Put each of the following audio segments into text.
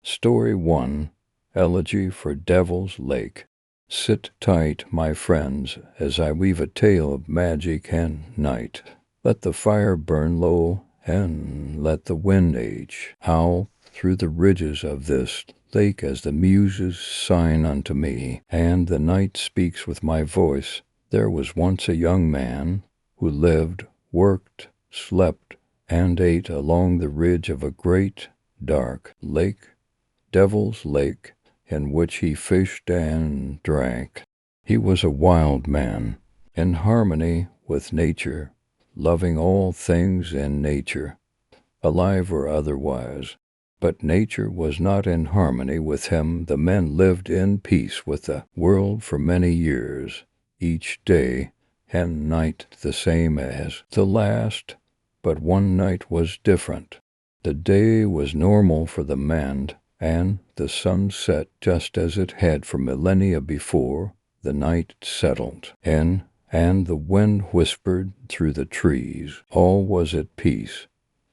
Story 1. Elegy for Devil's Lake. Sit tight, my friends, as I weave a tale of magic and night. Let the fire burn low, and let the wind howl through the ridges of this lake as the muses sign unto me, and the night speaks with my voice. There was once a young man who lived, worked, slept, and ate along the ridge of a great, dark lake, Devil's Lake, in which he fished and drank. He was a wild man, in harmony with nature, loving all things in nature, alive or otherwise. But nature was not in harmony with him. The men lived in peace with the world for many years, each day and night the same as the last, but one night was different. The day was normal for the man, and the sun set just as it had for millennia before. The night settled in, and the wind whispered through the trees. All was at peace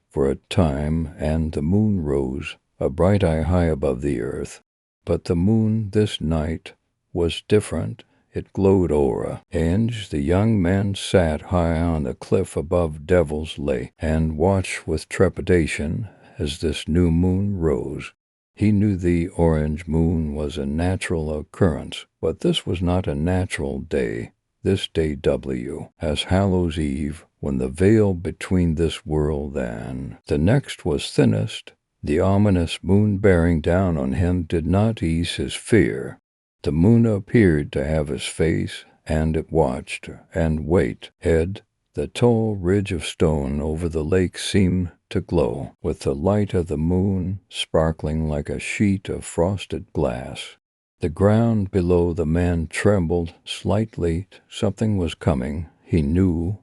for a time, and the moon rose, a bright eye high above the earth. But the moon this night was different. It glowed o'er, and the young man sat high on the cliff above Devil's Lake, and watched with trepidation as this new moon rose. He knew the orange moon was a natural occurrence, but this was not a natural day. This day as Hallows Eve, when the veil between this world and the next was thinnest. The ominous moon bearing down on him did not ease his fear. The moon appeared to have his face, and it watched and waited. The tall ridge of stone over the lake seemed to glow with the light of the moon, sparkling like a sheet of frosted glass. The ground below the man trembled slightly. Something was coming. He knew,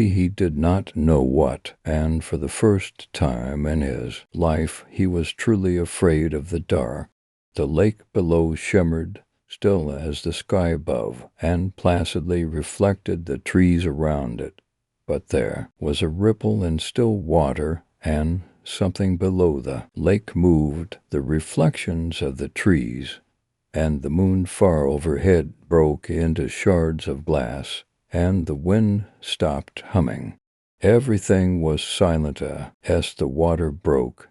he did not know what, and for the first time in his life he was truly afraid of the dark. The lake below shimmered, still as the sky above, and placidly reflected the trees around it. But there was a ripple in still water, and something below the lake moved. The reflections of the trees and the moon far overhead broke into shards of glass, and the wind stopped humming. Everything was silent as the water broke.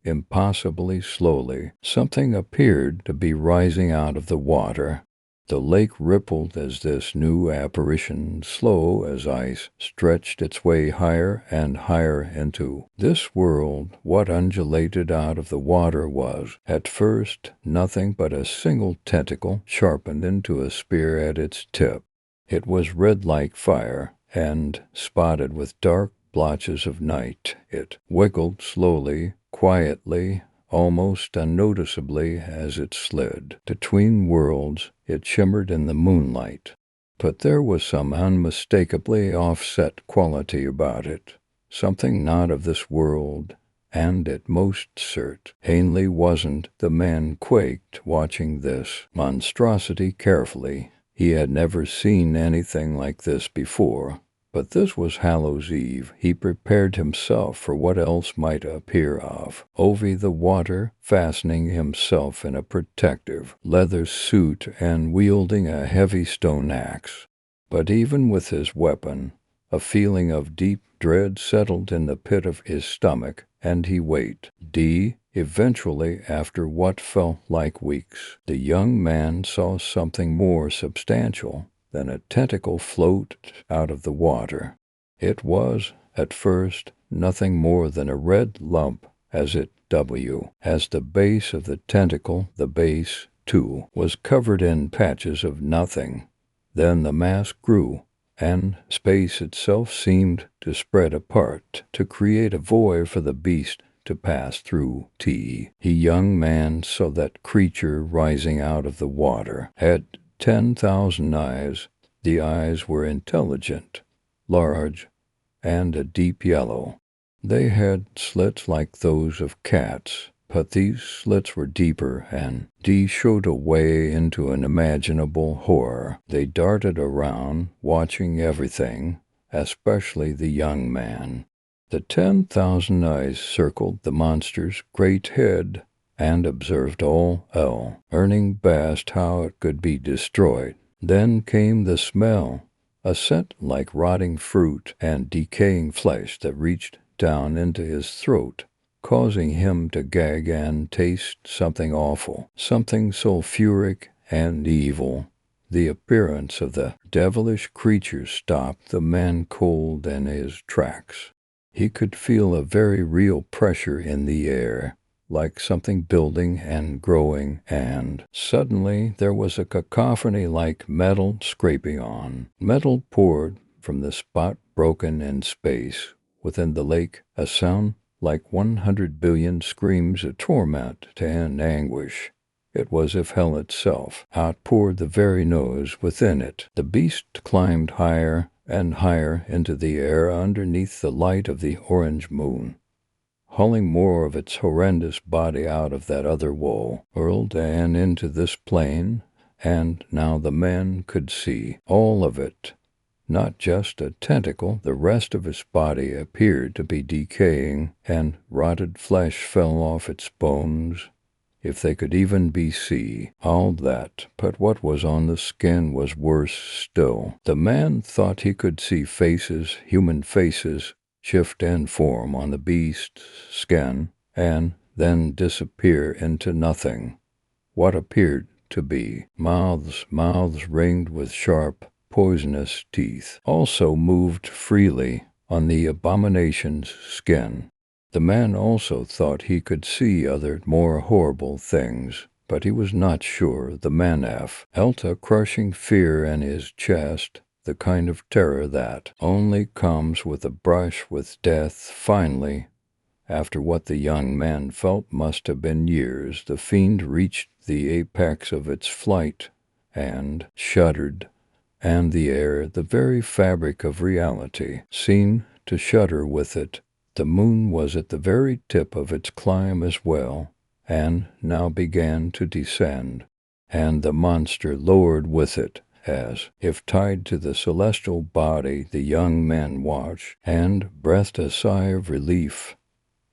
Impossibly slowly, something appeared to be rising out of the water. The lake rippled as this new apparition, slow as ice, stretched its way higher and higher into this world. What undulated out of the water was, at first, nothing but a single tentacle sharpened into a spear at its tip. It was red like fire, and spotted with dark blotches of night. It wiggled slowly, quietly, almost unnoticeably as it slid between worlds. It shimmered in the moonlight, but there was some unmistakably offset quality about it, something not of this world, and it most certainly wasn't. The man quaked, watching this monstrosity carefully. He had never seen anything like this before. But this was Hallows Eve. He prepared himself for what else might appear over the water, fastening himself in a protective leather suit and wielding a heavy stone axe. But even with his weapon, a feeling of deep dread settled in the pit of his stomach, and he waited. Eventually, after what felt like weeks, the young man saw something more substantial than a tentacle float out of the water. It was, at first, nothing more than a red lump as the base of the tentacle. The base, too, was covered in patches of nothing. Then the mass grew, and space itself seemed to spread apart, to create a void for the beast to pass through. The young man saw that creature rising out of the water had 10,000 eyes. The eyes were intelligent, large, and a deep yellow. They had slits like those of cats, but these slits were deeper, and showed a way into an imaginable horror. They darted around, watching everything, especially the young man. The 10,000 eyes circled the monster's great head, and observed all learning best how it could be destroyed. Then came the smell, a scent like rotting fruit and decaying flesh that reached down into his throat, causing him to gag and taste something awful, something sulphuric and evil. The appearance of the devilish creature stopped the man cold in his tracks. He could feel a very real pressure in the air, like something building and growing, and suddenly there was a cacophony like metal scraping on metal poured from the spot broken in space within the lake, a sound like 100 billion screams of torment and anguish. It was as if hell itself outpoured the very nose within it. The beast climbed higher and higher into the air underneath the light of the orange moon, hauling more of its horrendous body out of that other wall, hurled and into this plane, and now the man could see all of it. Not just a tentacle, the rest of his body appeared to be decaying, and rotted flesh fell off its bones, if they could even be seen. All that, but what was on the skin was worse still. The man thought he could see faces, human faces, shift and form on the beast's skin, and then disappear into nothing. What appeared to be mouths ringed with sharp, poisonous teeth, also moved freely on the abomination's skin. The man also thought he could see other more horrible things, but he was not sure. The man felt a crushing fear in his chest, the kind of terror that only comes with a brush with death. Finally, after what the young man felt must have been years, the fiend reached the apex of its flight and shuddered, and the air, the very fabric of reality, seemed to shudder with it. The moon was at the very tip of its climb as well, and now began to descend, and the monster lowered with it, as if tied to the celestial body. The young man watched and breathed a sigh of relief,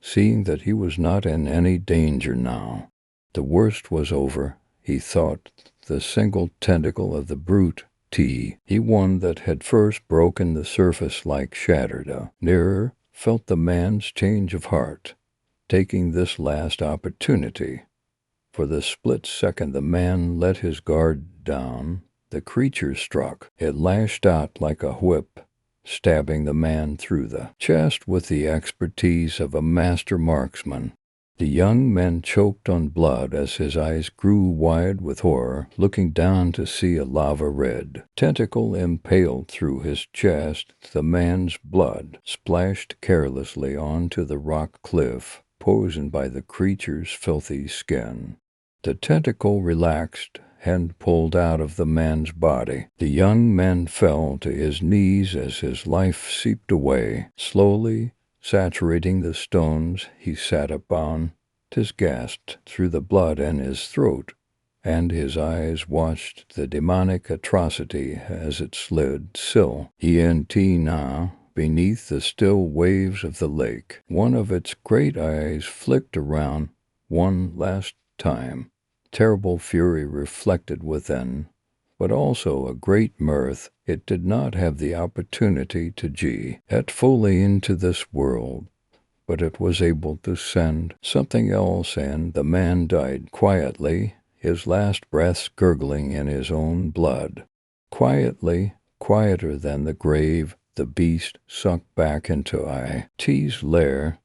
seeing that he was not in any danger now. The worst was over, he thought. The single tentacle of the brute, he one that had first broken the surface like shattered, nearer, felt the man's change of heart, taking this last opportunity. For the split second the man let his guard down. The creature struck. It lashed out like a whip, stabbing the man through the chest with the expertise of a master marksman. The young man choked on blood as his eyes grew wide with horror, looking down to see a lava-red tentacle impaled through his chest. The man's blood splashed carelessly onto the rock cliff, poisoned by the creature's filthy skin. The tentacle relaxed and pulled out of the man's body. The young man fell to his knees as his life seeped away, slowly saturating the stones he sat upon. 'Tis gasped through the blood in his throat, and his eyes watched the demonic atrocity as it slid still now beneath the still waves of the lake. One of its great eyes flicked around one last time, terrible fury reflected within, but also a great mirth. It did not have the opportunity to get fully into this world, but it was able to send something else, and the man died quietly, his last breaths gurgling in his own blood. Quietly, quieter than the grave, the beast sunk back into T's lair,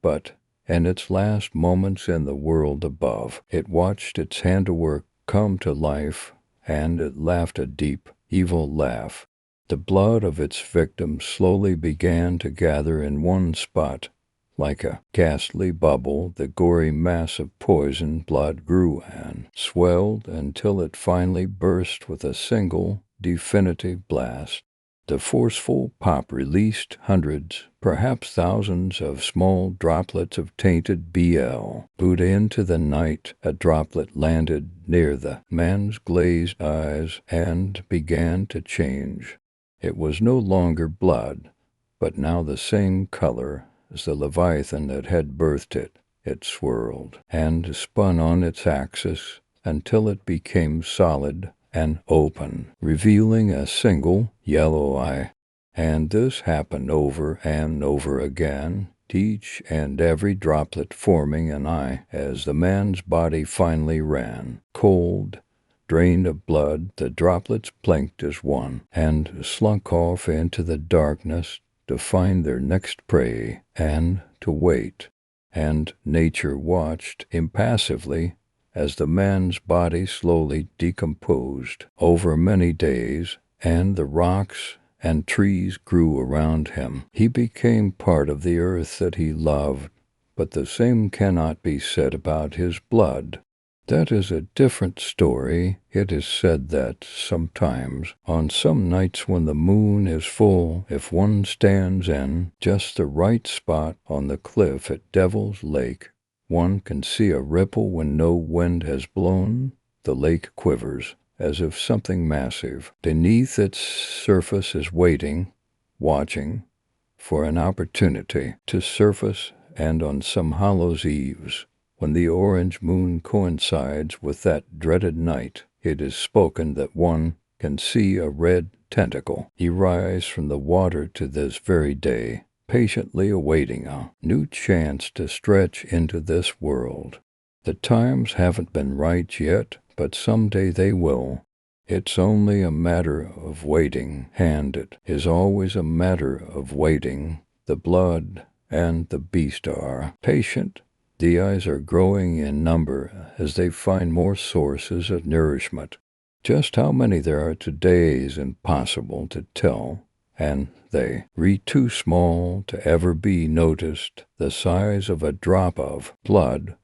but in its last moments in the world above, it watched its handiwork come to life, and it laughed a deep, evil laugh. The blood of its victims slowly began to gather in one spot. Like a ghastly bubble, the gory mass of poisoned blood grew and swelled until it finally burst with a single, definitive blast. The forceful pop released hundreds, perhaps thousands of small droplets of tainted Buddha into the night. A droplet landed near the man's glazed eyes and began to change. It was no longer blood, but now the same color as the Leviathan that had birthed it. it swirled and spun on its axis until it became solid and open, revealing a single yellow eye. And this happened over and over again, each and every droplet forming an eye as the man's body finally ran cold, drained of blood. The droplets blinked as one and slunk off into the darkness to find their next prey and to wait. And nature watched impassively as the man's body slowly decomposed over many days, and the rocks and trees grew around him. He became part of the earth that he loved, but the same cannot be said about his blood. That is a different story. It is said that sometimes, on some nights when the moon is full, if one stands in just the right spot on the cliff at Devil's Lake, one can see a ripple when no wind has blown. The lake quivers as if something massive beneath its surface is waiting, watching for an opportunity to surface. And on some Hallows Eves, when the orange moon coincides with that dreaded night, it is spoken that one can see a red tentacle arise from the water to this very day, patiently awaiting a new chance to stretch into this world. The times haven't been right yet, but someday they will. It's only a matter of waiting, and it is always a matter of waiting. The blood and the beast are patient. The eyes are growing in number as they find more sources of nourishment. Just how many there are today is impossible to tell, and they are too small to ever be noticed, the size of a drop of blood,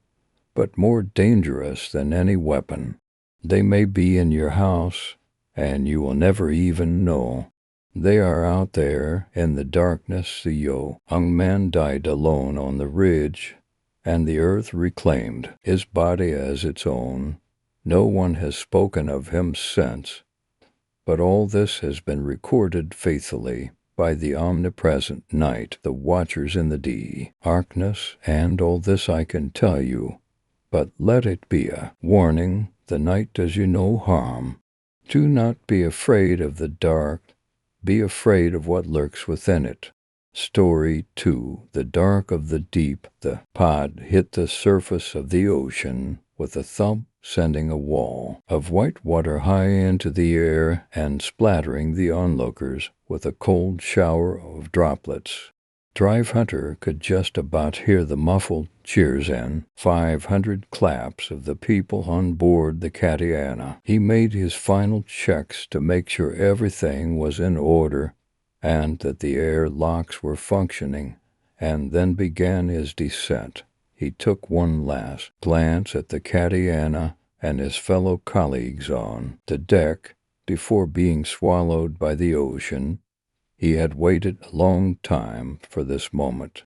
but more dangerous than any weapon. They may be in your house, and you will never even know. They are out there in the darkness. The young man died alone on the ridge, and the earth reclaimed his body as its own. No one has spoken of him since, but all this has been recorded faithfully by the omnipresent night, the watchers in the darkness, and all this I can tell you. But let it be a warning, the night does you no harm. Do not be afraid of the dark, be afraid of what lurks within it. Story 2. The dark of the deep. The pod hit the surface of the ocean with a thump, sending a wall of white water high into the air and splattering the onlookers with a cold shower of droplets. Drive Hunter could just about hear the muffled cheers and 500 claps of the people on board the Cattiana. He made his final checks to make sure everything was in order and that the air locks were functioning, and then began his descent. He took one last glance at the Cattiana and his fellow colleagues on the deck before being swallowed by the ocean. He had waited a long time for this moment,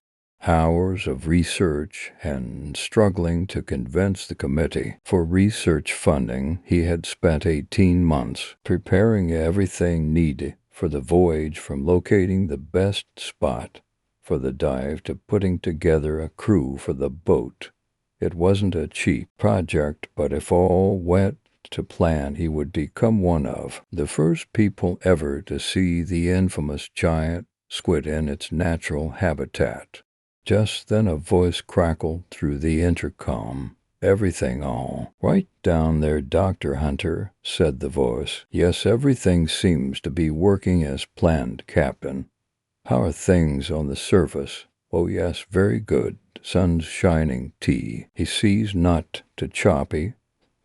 hours of research and struggling to convince the committee for research funding. He had spent 18 months preparing everything needed for the voyage, from locating the best spot for the dive to putting together a crew for the boat. It wasn't a cheap project, but if all went to plan, he would become one of the first people ever to see the infamous giant squid in its natural habitat. Just then a voice crackled through the intercom. "Everything all right down there, Dr. Hunter," said the voice. "Yes, everything seems to be working as planned, Captain. How are things on the surface?" "Oh, yes, very good. Sun's shining. He sees not too choppy.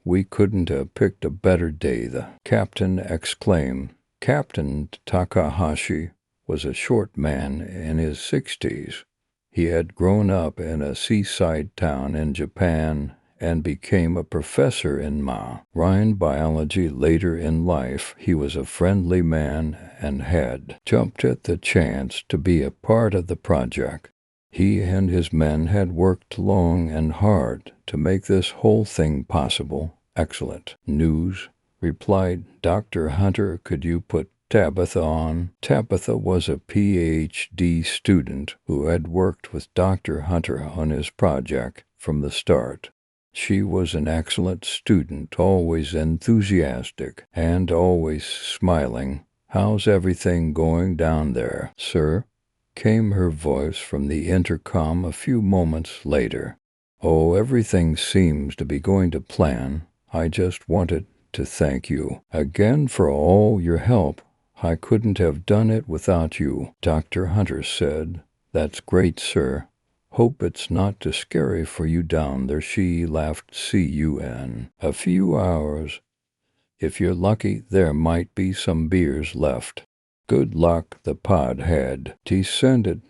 We couldn't have picked a better day," the captain exclaimed. Captain Takahashi was a short man in his 60s. He had grown up in a seaside town in Japan and became a professor in marine biology later in life. He was a friendly man and had jumped at the chance to be a part of the project. He and his men had worked long and hard to make this whole thing possible. "Excellent news," replied Dr. Hunter. "Could you put Tabitha on?" Tabitha was a Ph.D. student who had worked with Dr. Hunter on his project from the start. She was an excellent student, always enthusiastic and always smiling. "How's everything going down there, sir?" came her voice from the intercom a few moments later. "Oh, everything seems to be going to plan. I just wanted to thank you again for all your help. I couldn't have done it without you," Dr. Hunter said. "That's great, sir. Hope it's not too scary for you down there." She laughed. "See you in a few hours. If you're lucky, there might be some beers left." Good luck. The pod had descended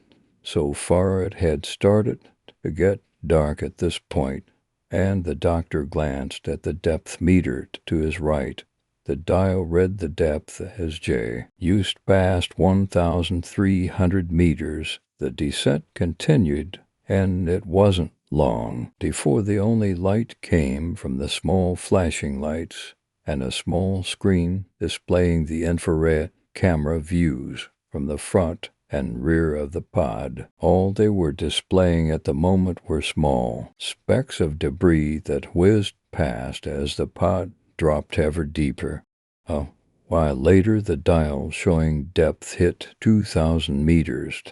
so far it had started to get dark at this point, and the doctor glanced at the depth meter to his right. The dial read the depth as J. Used past 1,300 meters. The descent continued, and it wasn't long before the only light came from the small flashing lights and a small screen displaying the infrared camera views from the front and rear of the pod. All they were displaying at the moment were small specks of debris that whizzed past as the pod dropped ever deeper. A while later, the dial showing depth hit 2,000 meters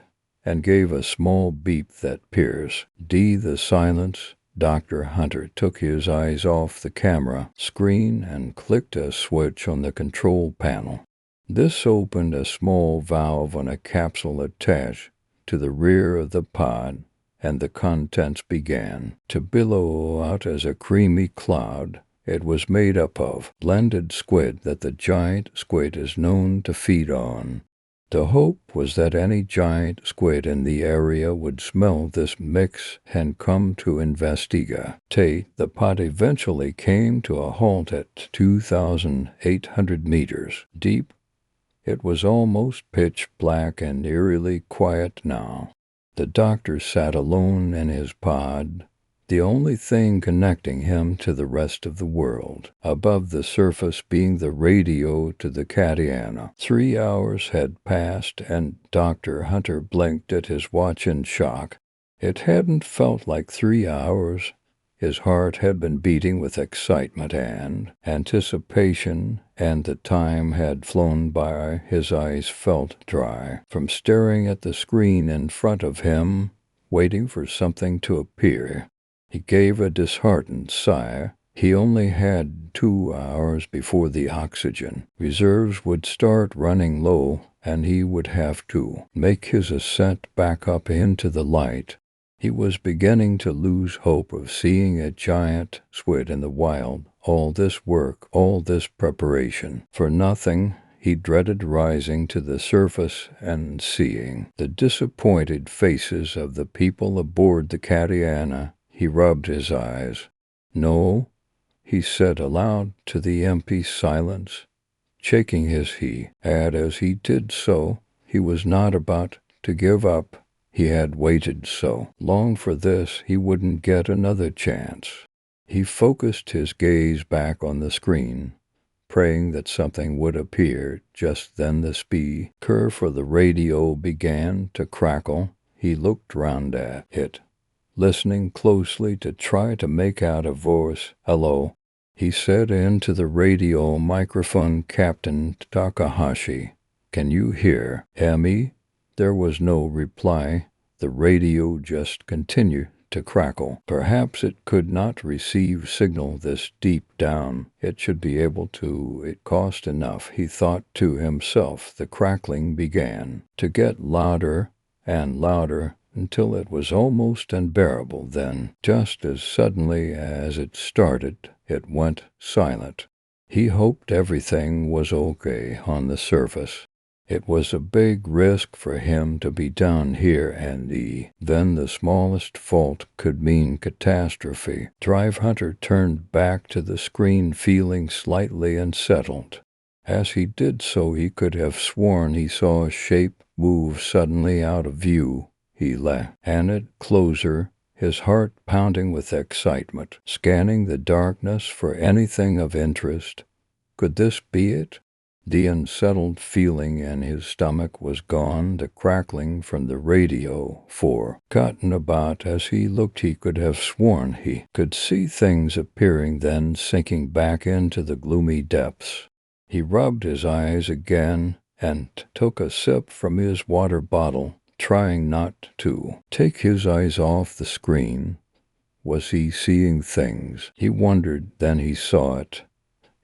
and gave a small beep that pierced the silence. Dr. Hunter took his eyes off the camera screen and clicked a switch on the control panel. This opened a small valve on a capsule attached to the rear of the pod, and the contents began to billow out as a creamy cloud. It was made up of blended squid that the giant squid is known to feed on. The hope was that any giant squid in the area would smell this mix and come to investigate. The pod eventually came to a halt at 2,800 meters deep. It was almost pitch black and eerily quiet now. The doctor sat alone in his pod, the only thing connecting him to the rest of the world, above the surface being the radio to the Catiana. 3 hours had passed, and Dr. Hunter blinked at his watch in shock. It hadn't felt like 3 hours. His heart had been beating with excitement and anticipation, and the time had flown by. His eyes felt dry from staring at the screen in front of him, waiting for something to appear. He gave a disheartened sigh. He only had 2 hours before the oxygen reserves would start running low, and he would have to make his ascent back up into the light. He was beginning to lose hope of seeing a giant squid in the wild. All this work, all this preparation, for nothing. He dreaded rising to the surface and seeing the disappointed faces of the people aboard the Catiana. He rubbed his eyes. "No," he said aloud to the empty silence, shaking his head as he did so. He was not about to give up. He had waited so long for this, he wouldn't get another chance. He focused his gaze back on the screen, praying that something would appear. Just then the speaker for the radio began to crackle. He looked round at it, listening closely to try to make out a voice. "Hello," he said into the radio microphone. "Captain Takahashi, can you hear me?" There was no reply. The radio just continued to crackle. Perhaps it could not receive signal this deep down. It should be able to. It cost enough, he thought to himself. The crackling began to get louder and louder until it was almost unbearable. Then, just as suddenly as it started, it went silent. He hoped everything was okay on the surface. It was a big risk for him to be down here, and then the smallest fault could mean catastrophe. Hunter turned back to the screen, feeling slightly unsettled. As he did so, he could have sworn he saw a shape move suddenly out of view. He leaned closer, his heart pounding with excitement, scanning the darkness for anything of interest. Could this be it? The unsettled feeling in his stomach was gone, the crackling from the radio forgotten about. As he looked, he could have sworn he could see things appearing, then sinking back into the gloomy depths. He rubbed his eyes again and took a sip from his water bottle, trying not to take his eyes off the screen. Was he seeing things? He wondered. Then he saw it.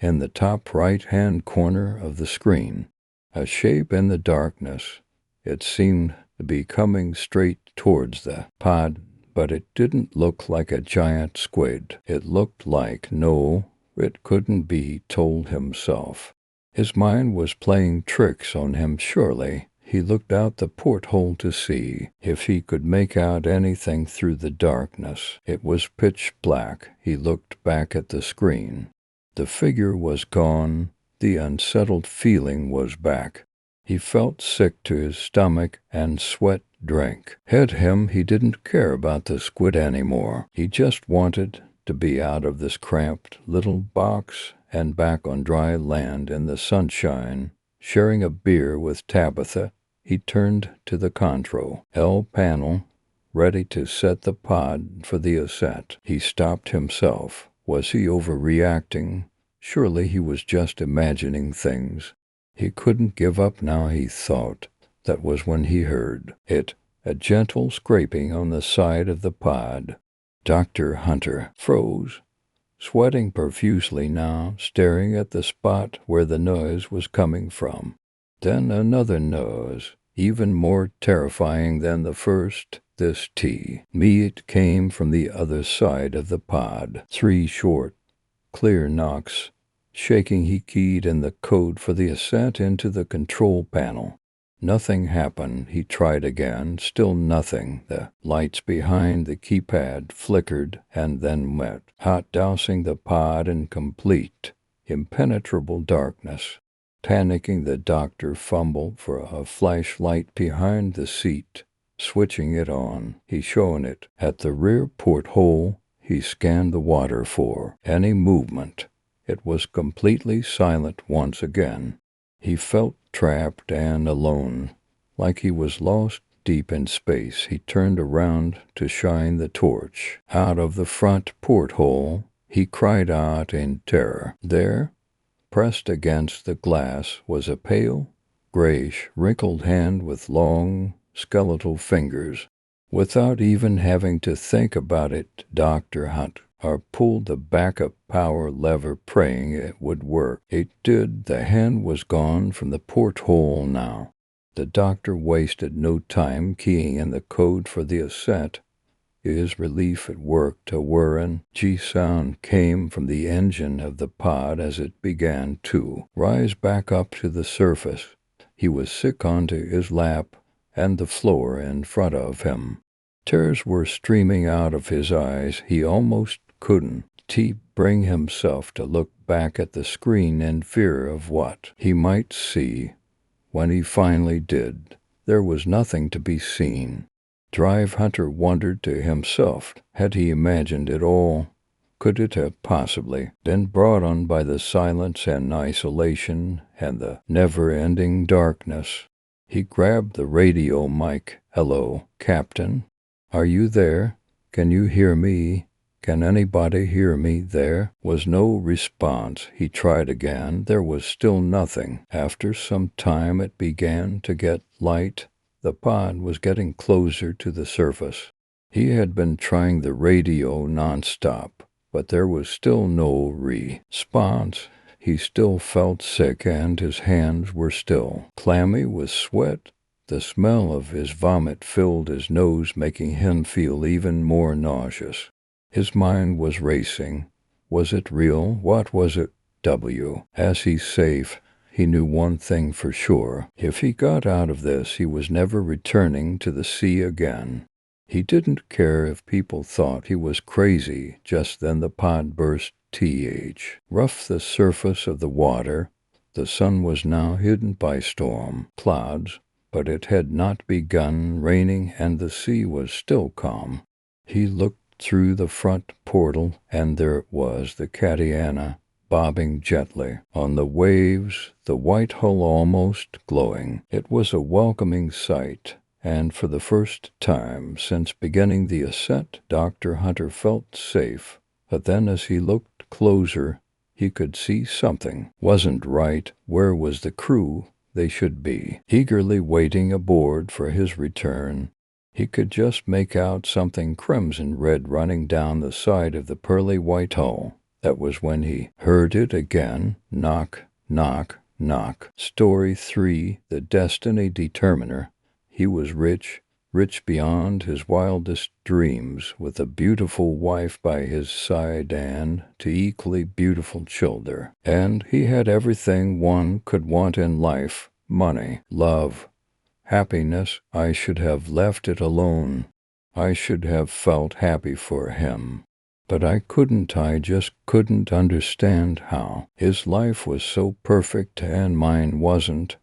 In the top right-hand corner of the screen, a shape in the darkness. It seemed to be coming straight towards the pod, but it didn't look like a giant squid. It looked like, no, it couldn't be, he told himself. His mind was playing tricks on him, surely. He looked out the porthole to see if he could make out anything through the darkness. It was pitch black. He looked back at the screen. The figure was gone. The unsettled feeling was back. He felt sick to his stomach, and sweat drank. Hit him. He didn't care about the squid anymore. He just wanted to be out of this cramped little box and back on dry land in the sunshine, sharing a beer with Tabitha. He turned to the control panel, ready to set the pod for the ascent. He stopped himself. Was he overreacting? Surely he was just imagining things. He couldn't give up now, he thought. That was when he heard it, a gentle scraping on the side of the pod. Dr. Hunter froze, sweating profusely now, staring at the spot where the noise was coming from. Then another noise, even more terrifying than the first. This meat came from the other side of the pod. 3 short, clear knocks. Shaking, he keyed in the code for the ascent into the control panel. Nothing happened. He tried again. Still nothing. The lights behind the keypad flickered and then went hot, dousing the pod in complete, impenetrable darkness. Panicking, the doctor fumbled for a flashlight behind the seat. Switching it on, he shone it at the rear porthole. He scanned the water for any movement. It was completely silent once again. He felt trapped and alone, like he was lost deep in space. He turned around to shine the torch out of the front porthole. He cried out in terror. There, pressed against the glass, was a pale, grayish, wrinkled hand with long, skeletal fingers. Without even having to think about it, Dr. Hunter pulled the backup power lever, praying it would work. It did. The hand was gone from the porthole now. The doctor wasted no time keying in the code for the ascent. His relief it worked. A whirring G sound came from the engine of the pod as it began to rise back up to the surface. He was sick onto his lap and the floor in front of him. Tears were streaming out of his eyes. He almost couldn't bring himself to look back at the screen in fear of what he might see. When he finally did, there was nothing to be seen. Drive Hunter wondered to himself, had he imagined it all? Could it have possibly been brought on by the silence and isolation and the never-ending darkness? He grabbed the radio mic. Hello, Captain. Are you there? Can you hear me? Can anybody hear me? There was no response. He tried again. There was still nothing. After some time it began to get light. The pod was getting closer to the surface. He had been trying the radio nonstop, but there was still no response. He still felt sick, and his hands were still clammy with sweat. The smell of his vomit filled his nose, making him feel even more nauseous. His mind was racing. Was it real? What was it? As he's safe, he knew one thing for sure. If he got out of this, he was never returning to the sea again. He didn't care if people thought he was crazy. Just then the pod burst rough the surface of the water. The sun was now hidden by storm clouds, but it had not begun raining, and the sea was still calm. He looked through the front portal, and there it was, the Catiana, bobbing gently on the waves, the white hull almost glowing. It was a welcoming sight, and for the first time since beginning the ascent, Dr. Hunter felt safe. But then as he looked closer, he could see something wasn't right. Where was the crew? They should be eagerly waiting aboard for his return. He could just make out something crimson red running down the side of the pearly white hull. That was when he heard it again. Knock, knock, knock. Story 3, The Destiny Determiner. He was rich, rich beyond his wildest dreams, with a beautiful wife by his side and two equally beautiful children. And he had everything one could want in life: money, love, happiness. I should have left it alone. I should have felt happy for him. But I couldn't. I just couldn't understand how. His life was so perfect and mine wasn't.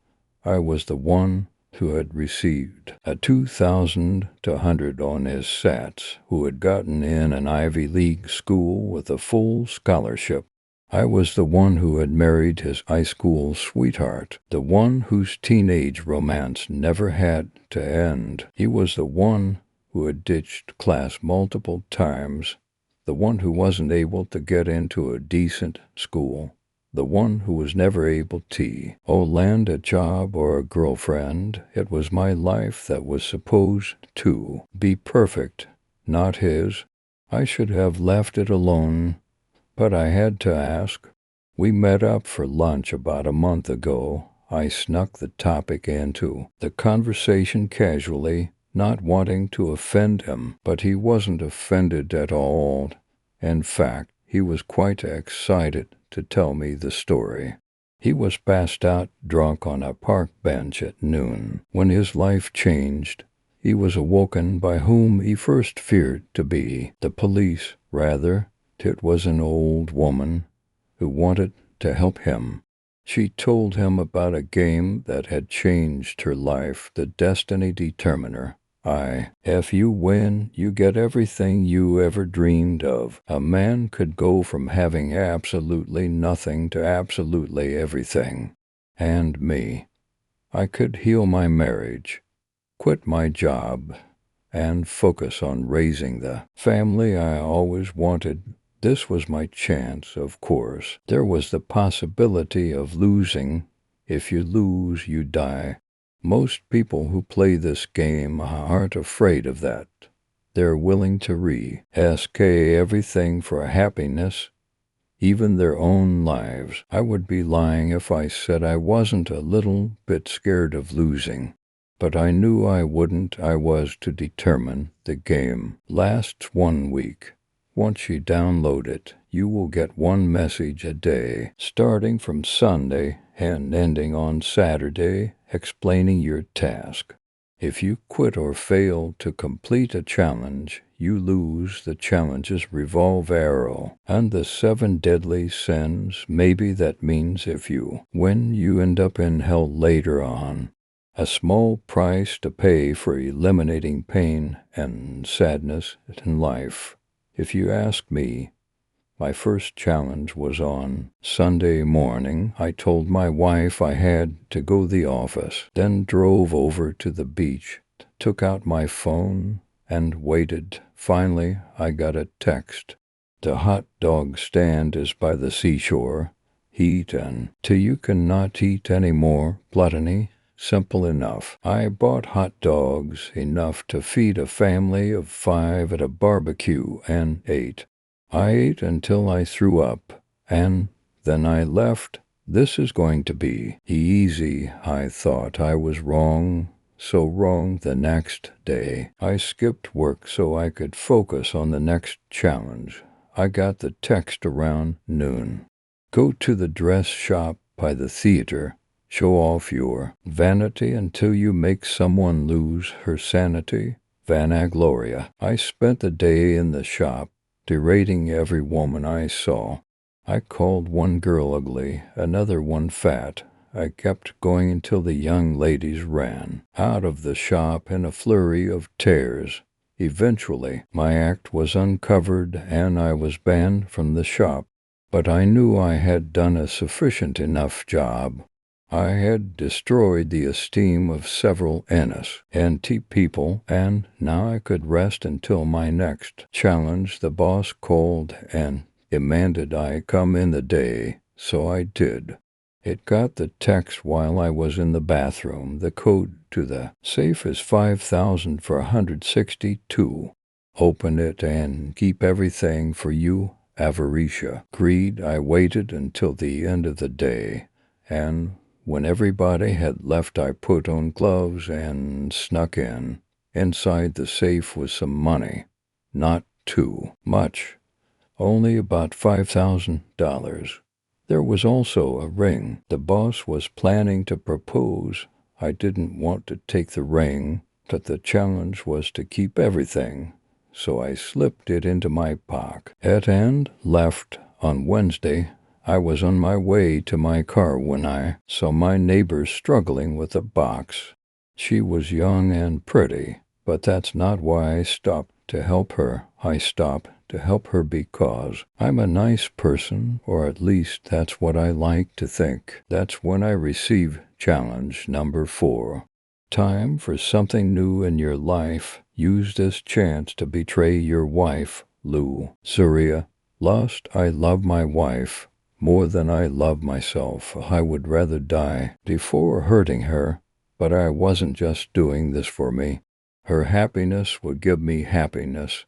I was the one who had received a 2,200 on his SATs, who had gotten in an Ivy League school with a full scholarship. I was the one who had married his high school sweetheart, the one whose teenage romance never had to end. He was the one who had ditched class multiple times, the one who wasn't able to get into a decent school, the one who was never able to land a job or a girlfriend. It was my life that was supposed to be perfect, not his. I should have left it alone. But I had to ask. We met up for lunch about a month ago. I snuck the topic into the conversation casually, not wanting to offend him, but he wasn't offended at all. In fact, he was quite excited to tell me the story. He was passed out drunk on a park bench at noon. When his life changed, he was awoken by whom he first feared to be the police, rather. It was an old woman who wanted to help him. She told him about a game that had changed her life, the Destiny Determiner. If you win, you get everything you ever dreamed of. A man could go from having absolutely nothing to absolutely everything. And me. I could heal my marriage, quit my job, and focus on raising the family I always wanted. This was my chance, of course. There was the possibility of losing. If you lose, you die. Most people who play this game aren't afraid of that. They're willing to risk everything for happiness, even their own lives. I would be lying if I said I wasn't a little bit scared of losing. But I knew I wouldn't. I was to determine. The game lasts 1 week. Once you download it, you will get one message a day, starting from Sunday and ending on Saturday, explaining your task. If you quit or fail to complete a challenge, you lose the challenge's revolve arrow and the 7 deadly sins. Maybe that means if you win, you end up in hell later on. A small price to pay for eliminating pain and sadness in life. If you ask me, my first challenge was on Sunday morning. I told my wife I had to go to the office, then drove over to the beach, took out my phone, and waited. Finally, I got a text. The hot dog stand is by the seashore. Eat till you cannot eat any more. Gluttony. Simple enough. I bought hot dogs, enough to feed a family of 5 at a barbecue, and ate. I ate until I threw up, and then I left. This is going to be easy, I thought. I was wrong. So wrong. The next day, I skipped work so I could focus on the next challenge. I got the text around noon. Go to the dress shop by the theater. Show off your vanity until you make someone lose her sanity. Vanagloria. I spent the day in the shop, berating every woman I saw. I called one girl ugly, another one fat. I kept going until the young ladies ran out of the shop in a flurry of tears. Eventually, my act was uncovered and I was banned from the shop. But I knew I had done a sufficient enough job. I had destroyed the esteem of several honest people, and now I could rest until my next challenge. The boss called and demanded I come in the day, so I did. It got the text while I was in the bathroom. The code to the safe is 5,000 for 162. Open it and keep everything for you, Avaricia. Greed. I waited until the end of the day, and when everybody had left, I put on gloves and snuck in. Inside the safe was some money. Not too much. Only about $5,000. There was also a ring. The boss was planning to propose. I didn't want to take the ring, but the challenge was to keep everything, so I slipped it into my pocket and left. On Wednesday, I was on my way to my car when I saw my neighbor struggling with a box. She was young and pretty, but that's not why I stopped to help her. I stopped to help her because I'm a nice person, or at least that's what I like to think. That's when I receive challenge number 4. Time for something new in your life. Use this chance to betray your wife, Lou. Surya. Lost. I love my wife more than I love myself. I would rather die before hurting her, but I wasn't just doing this for me. Her happiness would give me happiness,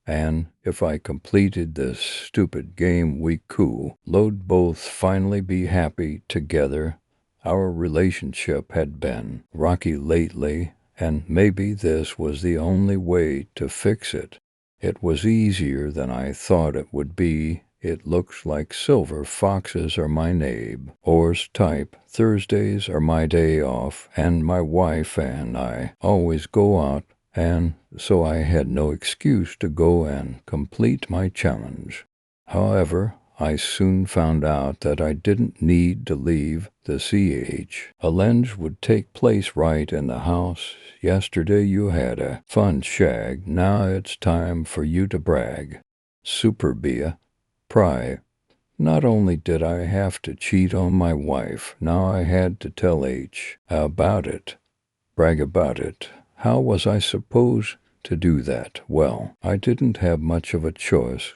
and if I completed this stupid game, we could both finally be happy together. Our relationship had been rocky lately, and maybe this was the only way to fix it. It was easier than I thought it would be. It looks like silver foxes are my neighbor's type. Thursdays are my day off, and my wife and I always go out, and so I had no excuse to go and complete my challenge. However, I soon found out that I didn't need to leave the CH. A lunch would take place right in the house. Yesterday you had a fun shag. Now it's time for you to brag. Superbia. Pry. Not only did I have to cheat on my wife, now I had to tell H about it. Brag about it. How was I supposed to do that? Well, I didn't have much of a choice,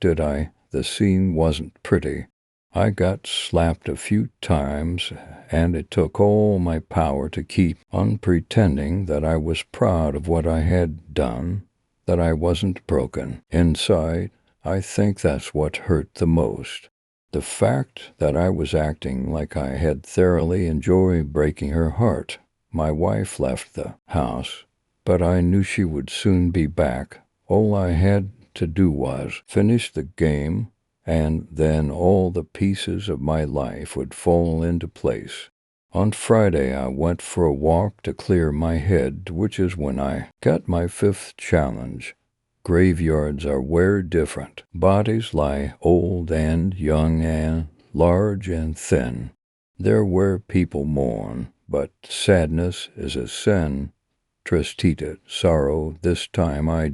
did I? The scene wasn't pretty. I got slapped a few times, and it took all my power to keep on pretending that I was proud of what I had done, that I wasn't broken inside. I think that's what hurt the most. The fact that I was acting like I had thoroughly enjoyed breaking her heart. My wife left the house, but I knew she would soon be back. All I had to do was finish the game, and then all the pieces of my life would fall into place. On Friday I went for a walk to clear my head, which is when I got my 5th challenge. Graveyards are where different bodies lie, old and young and large and thin. They're where people mourn, but sadness is a sin. Tristita, sorrow, this time I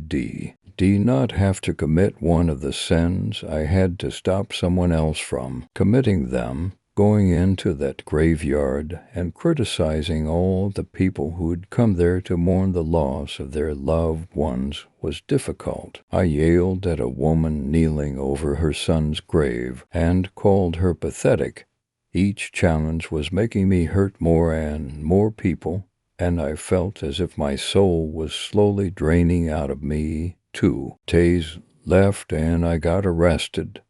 not have to commit one of the sins. I had to stop someone else from committing them. Going into that graveyard and criticizing all the people who'd come there to mourn the loss of their loved ones was difficult. I yelled at a woman kneeling over her son's grave and called her pathetic. Each challenge was making me hurt more and more people, and I felt as if my soul was slowly draining out of me. 2 days left and I got arrested.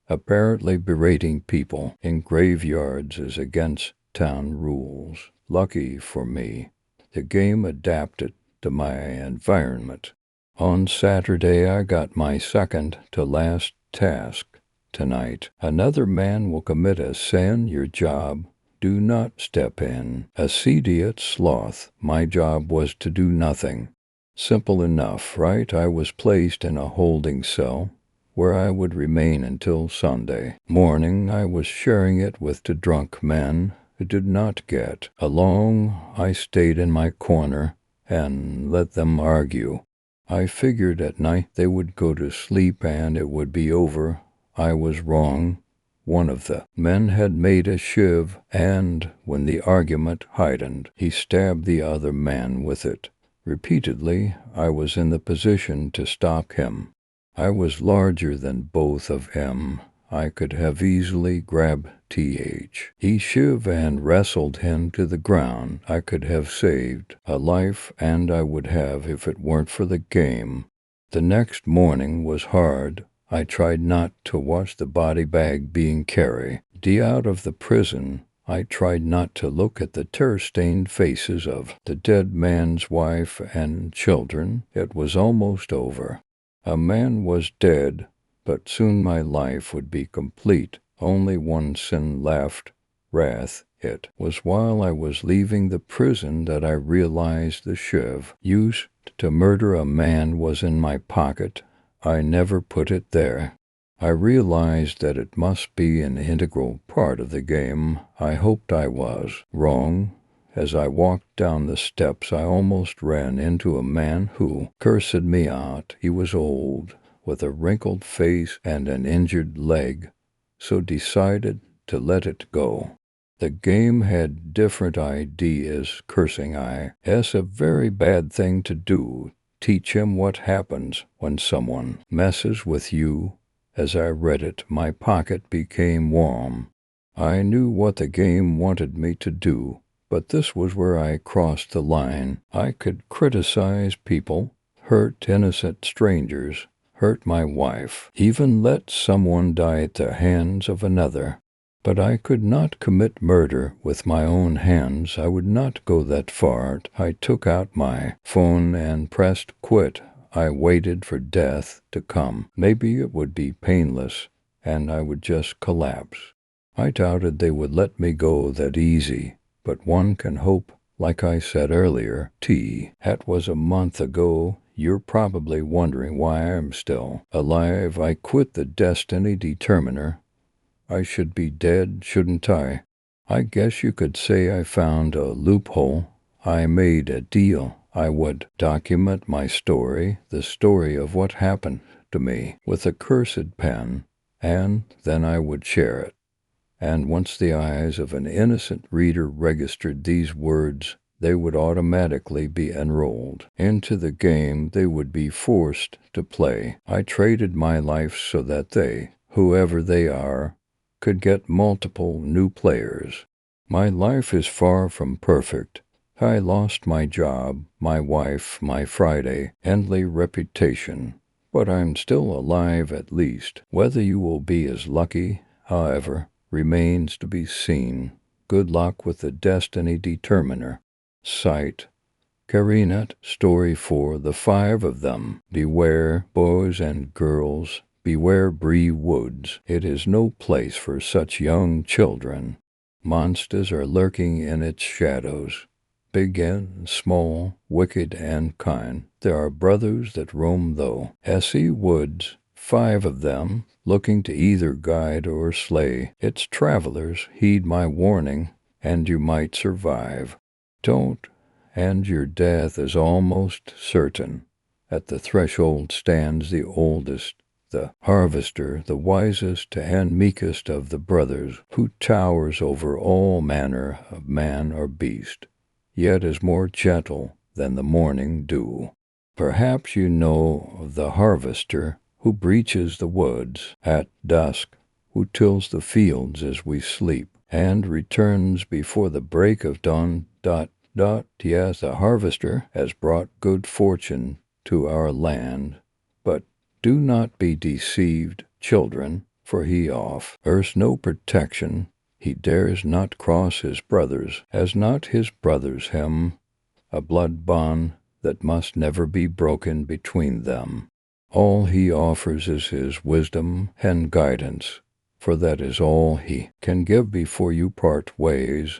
Apparently berating people in graveyards is against town rules. Lucky for me, the game adapted to my environment. On Saturday I got my second to last task. Tonight, another man will commit a sin. Your job, do not step in. A idiot sloth. My job was to do nothing. Simple enough, right? I was placed in a holding cell where I would remain until Sunday morning. I was sharing it with 2 drunk men who did not get along. I stayed in my corner and let them argue. I figured at night they would go to sleep and it would be over. I was wrong. One of the men had made a shiv, and, when the argument heightened, he stabbed the other man with it. Repeatedly, I was in the position to stop him. I was larger than both of them. I could have easily grabbed He shiv and wrestled him to the ground. I could have saved a life, and I would have if it weren't for the game. The next morning was hard. I tried not to watch the body bag being carried out of the prison. I tried not to look at the tear-stained faces of the dead man's wife and children. It was almost over. A man was dead, but soon my life would be complete. Only one sin left, wrath. It was while I was leaving the prison that I realized the shiv used to murder a man was in my pocket. I never put it there. I realized that it must be an integral part of the game. I hoped I was wrong. As I walked down the steps, I almost ran into a man who cursed me out. He was old, with a wrinkled face and an injured leg, so decided to let it go. The game had different ideas. Cursing is a very bad thing to do. Teach him what happens when someone messes with you. As I read it, my pocket became warm. I knew what the game wanted me to do, but this was where I crossed the line. I could criticize people, hurt innocent strangers, hurt my wife, even let someone die at the hands of another. But I could not commit murder with my own hands. I would not go that far. I took out my phone and pressed quit. I waited for death to come. Maybe it would be painless, and I would just collapse. I doubted they would let me go that easy, but one can hope. Like I said earlier, that was a month ago. You're probably wondering why I'm still alive. I quit the destiny determiner. I should be dead, shouldn't I? I guess you could say I found a loophole. I made a deal. I would document my story, the story of what happened to me, with a cursed pen, and then I would share it. And once the eyes of an innocent reader registered these words, they would automatically be enrolled into the game they would be forced to play. I traded my life so that they, whoever they are, could get multiple new players. My life is far from perfect. I lost my job, my wife, my Friday, endly reputation, but I'm still alive at least. Whether you will be as lucky, however, remains to be seen. Good luck with the destiny determiner. Cite Karinat, story 4, the 5 of them. Beware, boys and girls. Beware Bree Woods. It is no place for such young children. Monsters are lurking in its shadows. Big and small, wicked and kind. There are brothers that roam though. S.E. Woods, 5 of them, looking to either guide or slay its travelers. Heed my warning, and you might survive. Don't, and your death is almost certain. At the threshold stands the oldest, the harvester, the wisest and meekest of the brothers, who towers over all manner of man or beast, yet is more gentle than the morning dew. Perhaps you know of the harvester who breaches the woods at dusk, who tills the fields as we sleep, and returns before the break of dawn. Yes, the harvester has brought good fortune to our land, but do not be deceived, children, for he offers no protection. He dares not cross his brothers, has not his brothers him, a blood bond that must never be broken between them. All he offers is his wisdom and guidance, for that is all he can give before you part ways.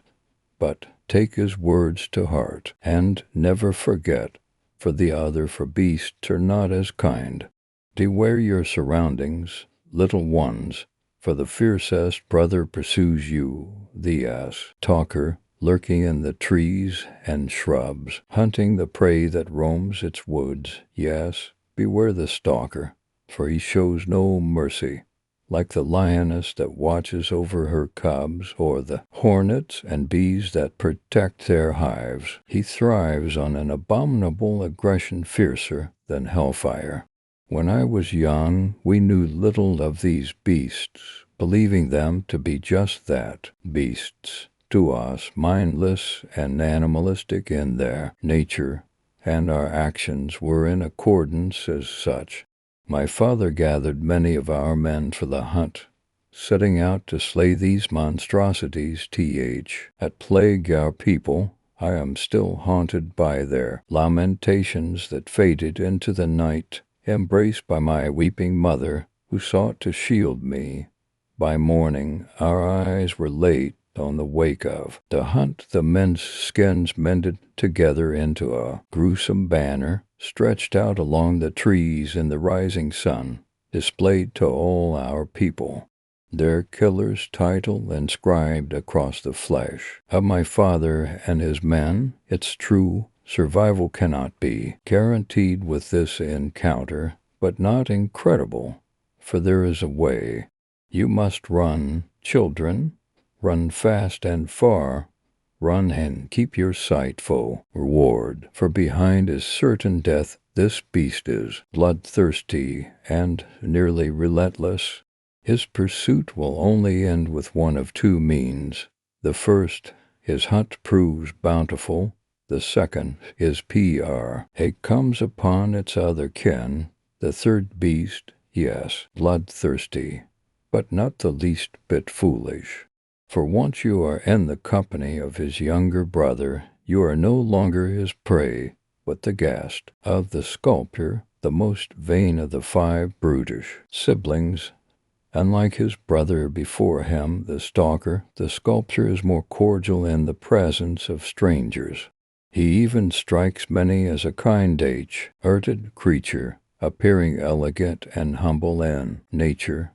But take his words to heart, and never forget, for the other for beasts are not as kind. Beware your surroundings, little ones, for the fiercest brother pursues you, the talker, lurking in the trees and shrubs, hunting the prey that roams its woods. Yes, beware the stalker, for he shows no mercy. like the lioness that watches over her cubs, or the hornets and bees that protect their hives. He thrives on an abominable aggression fiercer than hellfire. When I was young, we knew little of these beasts, believing them to be just that, beasts, to us, mindless and animalistic in their nature, and our actions were in accordance as such. My father gathered many of our men for the hunt, setting out to slay these monstrosities. At plague our people, I am still haunted by their lamentations that faded into the night, embraced by my weeping mother, who sought to shield me. By morning our eyes were late on the wake of the hunt, the men's skins mended together into a gruesome banner, stretched out along the trees in the rising sun, displayed to all our people. Their killer's title inscribed across the flesh of my father and his men. It's true, survival cannot be guaranteed with this encounter, but not incredible, for there is a way. You must run, children, run fast and far, run and keep your sight full. Reward, for behind is certain death. This beast is bloodthirsty and nearly relentless. His pursuit will only end with one of two means. The first, his hunt proves bountiful. The second, his it comes upon its other kin. The third beast, yes, bloodthirsty, but not the least bit foolish. For once you are in the company of his younger brother, you are no longer his prey, but the guest of the sculptor, the most vain of the 5 brutish siblings. Unlike his brother before him, the stalker, the sculptor is more cordial in the presence of strangers. He even strikes many as a kind-hearted creature, appearing elegant and humble in nature.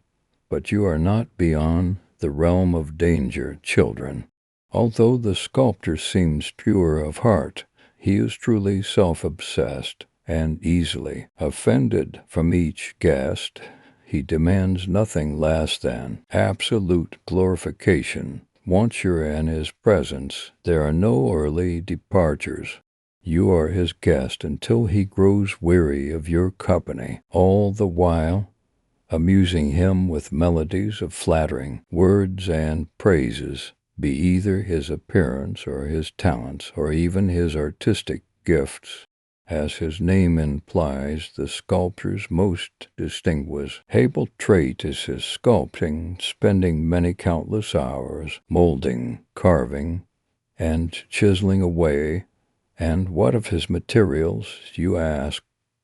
But you are not beyond the realm of danger, children. Although the sculptor seems pure of heart, he is truly self-obsessed and easily offended. From each guest he demands nothing less than absolute glorification. Once you're in his presence, there are no early departures. You are his guest until he grows weary of your company, all the while amusing him with melodies of flattering words and praises, be either his appearance or his talents or even his artistic gifts. As his name implies, the sculptor's most distinguishable trait is his sculpting, spending many countless hours molding, carving, and chiseling away. And what of his materials, you ask,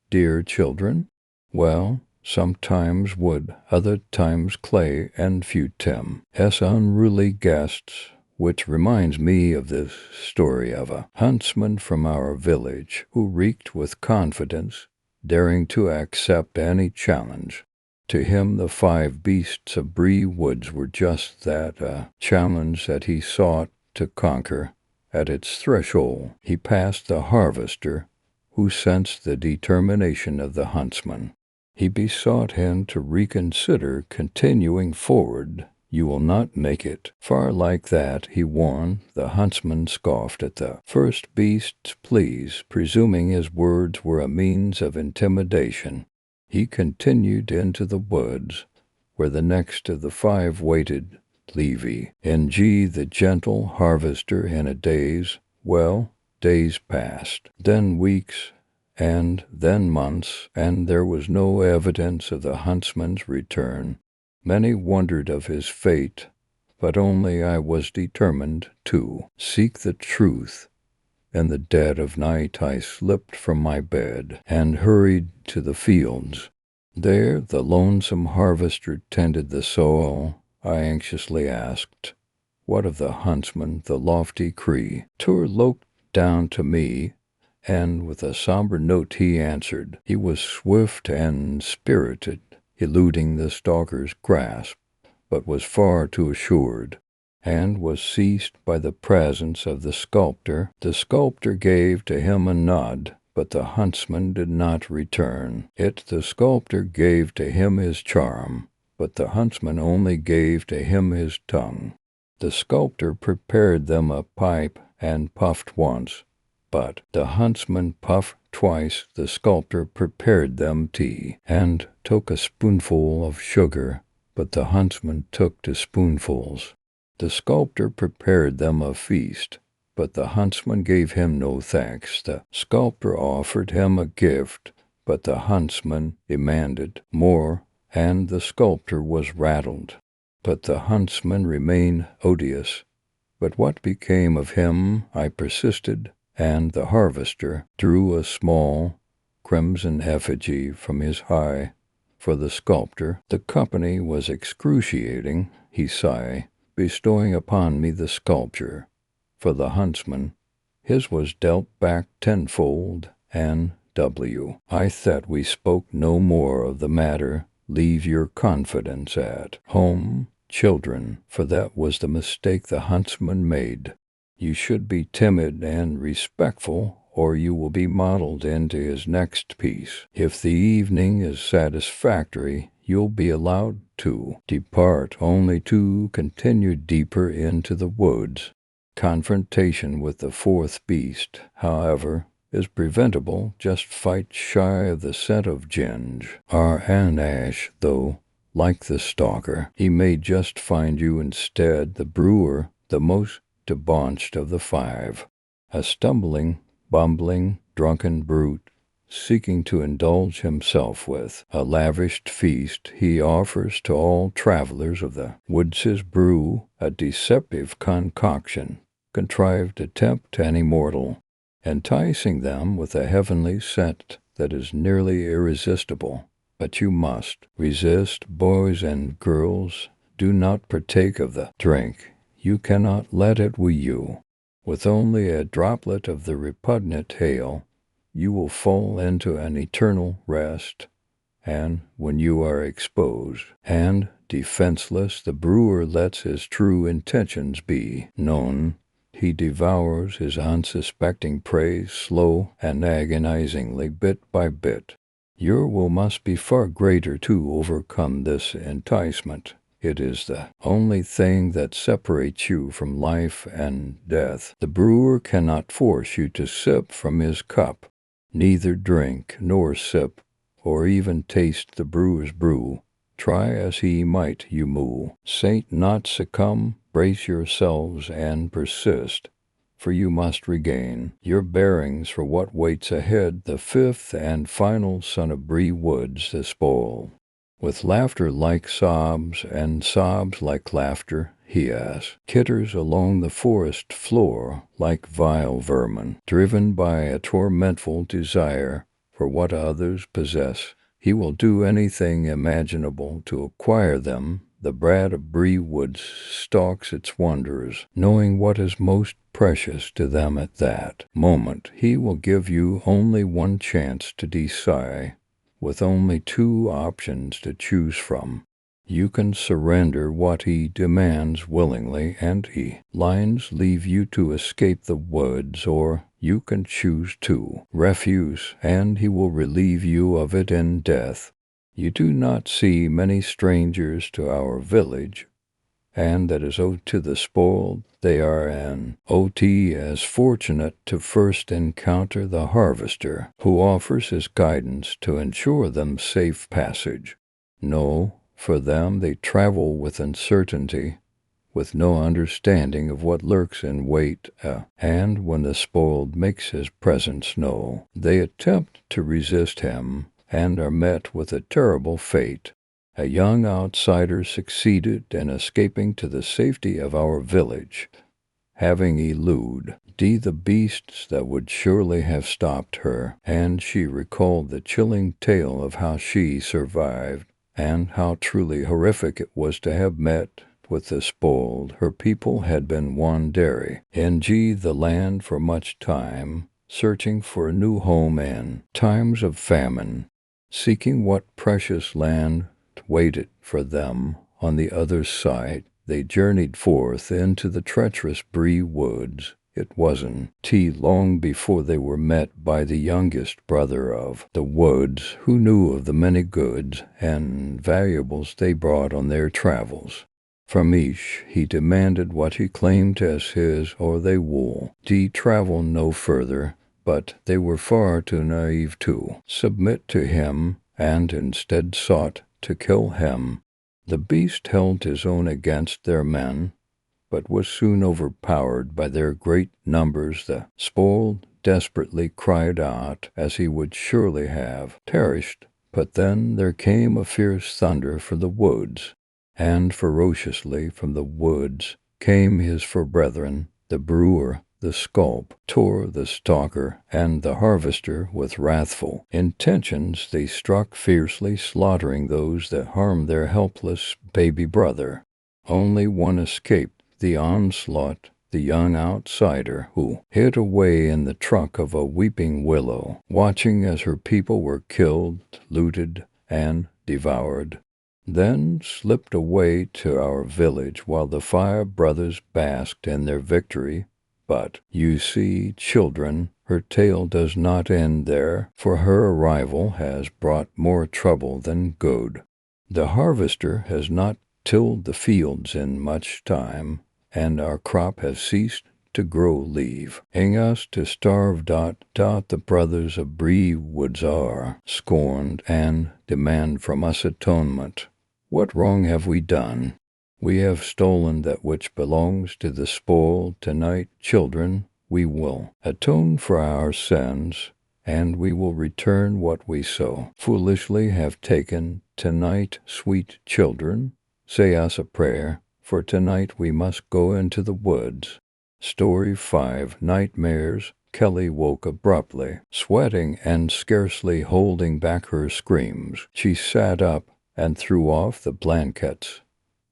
dear children? Well, sometimes wood, other times clay, and few Tim's unruly guests, which reminds me of this story of a huntsman from our village who reeked with confidence, daring to accept any challenge. To him the 5 beasts of Bree Woods were just that, a challenge that he sought to conquer. At its threshold he passed the harvester, who sensed the determination of the huntsman. He besought him to reconsider continuing forward. You will not make it far like that, he warned. The huntsman scoffed at the first beast's pleas, presuming his words were a means of intimidation. He continued into the woods, where the next of the 5 waited, Levi, Ng, the gentle harvester, in a daze. Well, days passed, then weeks, and then months, and there was no evidence of the huntsman's return. Many wondered of his fate, but only I was determined to seek the truth. In the dead of night I slipped from my bed and hurried to the fields. There the lonesome harvester tended the soil. I anxiously asked, what of the huntsman, the lofty Cree? Tur looked down to me, and with a somber note he answered. He was swift and spirited, eluding the stalker's grasp, but was far too assured, and was seized by the presence of the sculptor. The sculptor gave to him a nod, but the huntsman did not return it. The sculptor gave to him his charm, but the huntsman only gave to him his tongue. The sculptor prepared them a pipe and puffed once, but the huntsman puffed twice. The sculptor prepared them tea, and took a spoonful of sugar, but the huntsman took 2 spoonfuls. The sculptor prepared them a feast, but the huntsman gave him no thanks. The sculptor offered him a gift, but the huntsman demanded more, and the sculptor was rattled. But the huntsman remained odious. But what became of him? I persisted, and the harvester drew a small crimson effigy from his eye. For the sculptor, the company was excruciating, he sighed, bestowing upon me the sculpture. For the huntsman, his was dealt back tenfold, and I thought we spoke no more of the matter. Leave your confidence at home, children, for that was the mistake the huntsman made. You should be timid and respectful, or you will be modeled into his next piece. If the evening is satisfactory, you'll be allowed to depart, only to continue deeper into the woods. Confrontation with the fourth beast, however, is preventable. Just fight shy of the scent of ginge or an ash, though, like the stalker, he may just find you instead. The brewer, the most debauched of the 5, a stumbling, bumbling, drunken brute, seeking to indulge himself with a lavished feast, he offers to all travelers of the woods his brew, a deceptive concoction, contrived to tempt any mortal, enticing them with a heavenly scent that is nearly irresistible. But you must resist, boys and girls. Do not partake of the drink. You cannot let it woo you. With only a droplet of the repugnant ale, you will fall into an eternal rest. And when you are exposed and defenseless, the brewer lets his true intentions be known. He devours his unsuspecting prey slow and agonizingly, bit by bit. Your will must be far greater to overcome this enticement. It is the only thing that separates you from life and death. The brewer cannot force you to sip from his cup. Neither drink nor sip, or even taste the brewer's brew. Try as he might, you moo. Saint not succumb, brace yourselves and persist, for you must regain your bearings for what waits ahead. The 5th and final son of Bree Woods, the spoil. With laughter like sobs and sobs like laughter, he kitters along the forest floor like vile vermin, driven by a tormentful desire for what others possess. He will do anything imaginable to acquire them. The brat of Bree Woods stalks its wanderers, knowing what is most precious to them at that moment. He will give you only one chance to decide, with only 2 options to choose from. You can surrender what he demands willingly, and he lines leave you to escape the woods, or you can choose to refuse, and he will relieve you of it in death. You do not see many strangers to our village, and that is owed to the spoiled. They are an OT as fortunate to first encounter the harvester, who offers his guidance to ensure them safe passage. No, for them they travel with uncertainty, with no understanding of what lurks in wait, and when the spoiled makes his presence known, they attempt to resist him, and are met with a terrible fate. A young outsider succeeded in escaping to the safety of our village, having eluded the beasts that would surely have stopped her, and she recalled the chilling tale of how she survived, and how truly horrific it was to have met with the spoiled. Her people had been wandering in the land for much time, searching for a new home in times of famine, seeking what precious land waited for them on the other side. They journeyed forth into the treacherous Bree Woods It wasn't long before they were met by the youngest brother of the woods, who knew of the many goods and valuables they brought on their travels. From each he demanded what he claimed as his, or they would travel no further, but they were far too naive to submit to him, and instead sought to kill him. The beast held his own against their men, but was soon overpowered by their great numbers. The spoiled desperately cried out, as he would surely have perished. But then there came a fierce thunder from the woods, and ferociously from the woods came his four brethren, the brewer, the sculptor, the stalker, and the harvester. With wrathful intentions they struck fiercely, slaughtering those that harmed their helpless baby brother. Only one escaped the onslaught, the young outsider, who hid away in the trunk of a weeping willow, watching as her people were killed, looted, and devoured. Then slipped away to our village while the 5 brothers basked in their victory. But, you see, children, her tale does not end there, for her arrival has brought more trouble than good. The harvester has not tilled the fields in much time, and our crop has ceased to grow, leaving us to starve. The brothers of Bree Woods are scorned and demand from us atonement. What wrong have we done? We have stolen that which belongs to the spoil. Tonight, children, we will atone for our sins, and we will return what we so foolishly have taken. Tonight, sweet children, say us a prayer, for tonight we must go into the woods. Story 5. Nightmares. Kelly woke abruptly, sweating and scarcely holding back her screams. She sat up and threw off the blankets,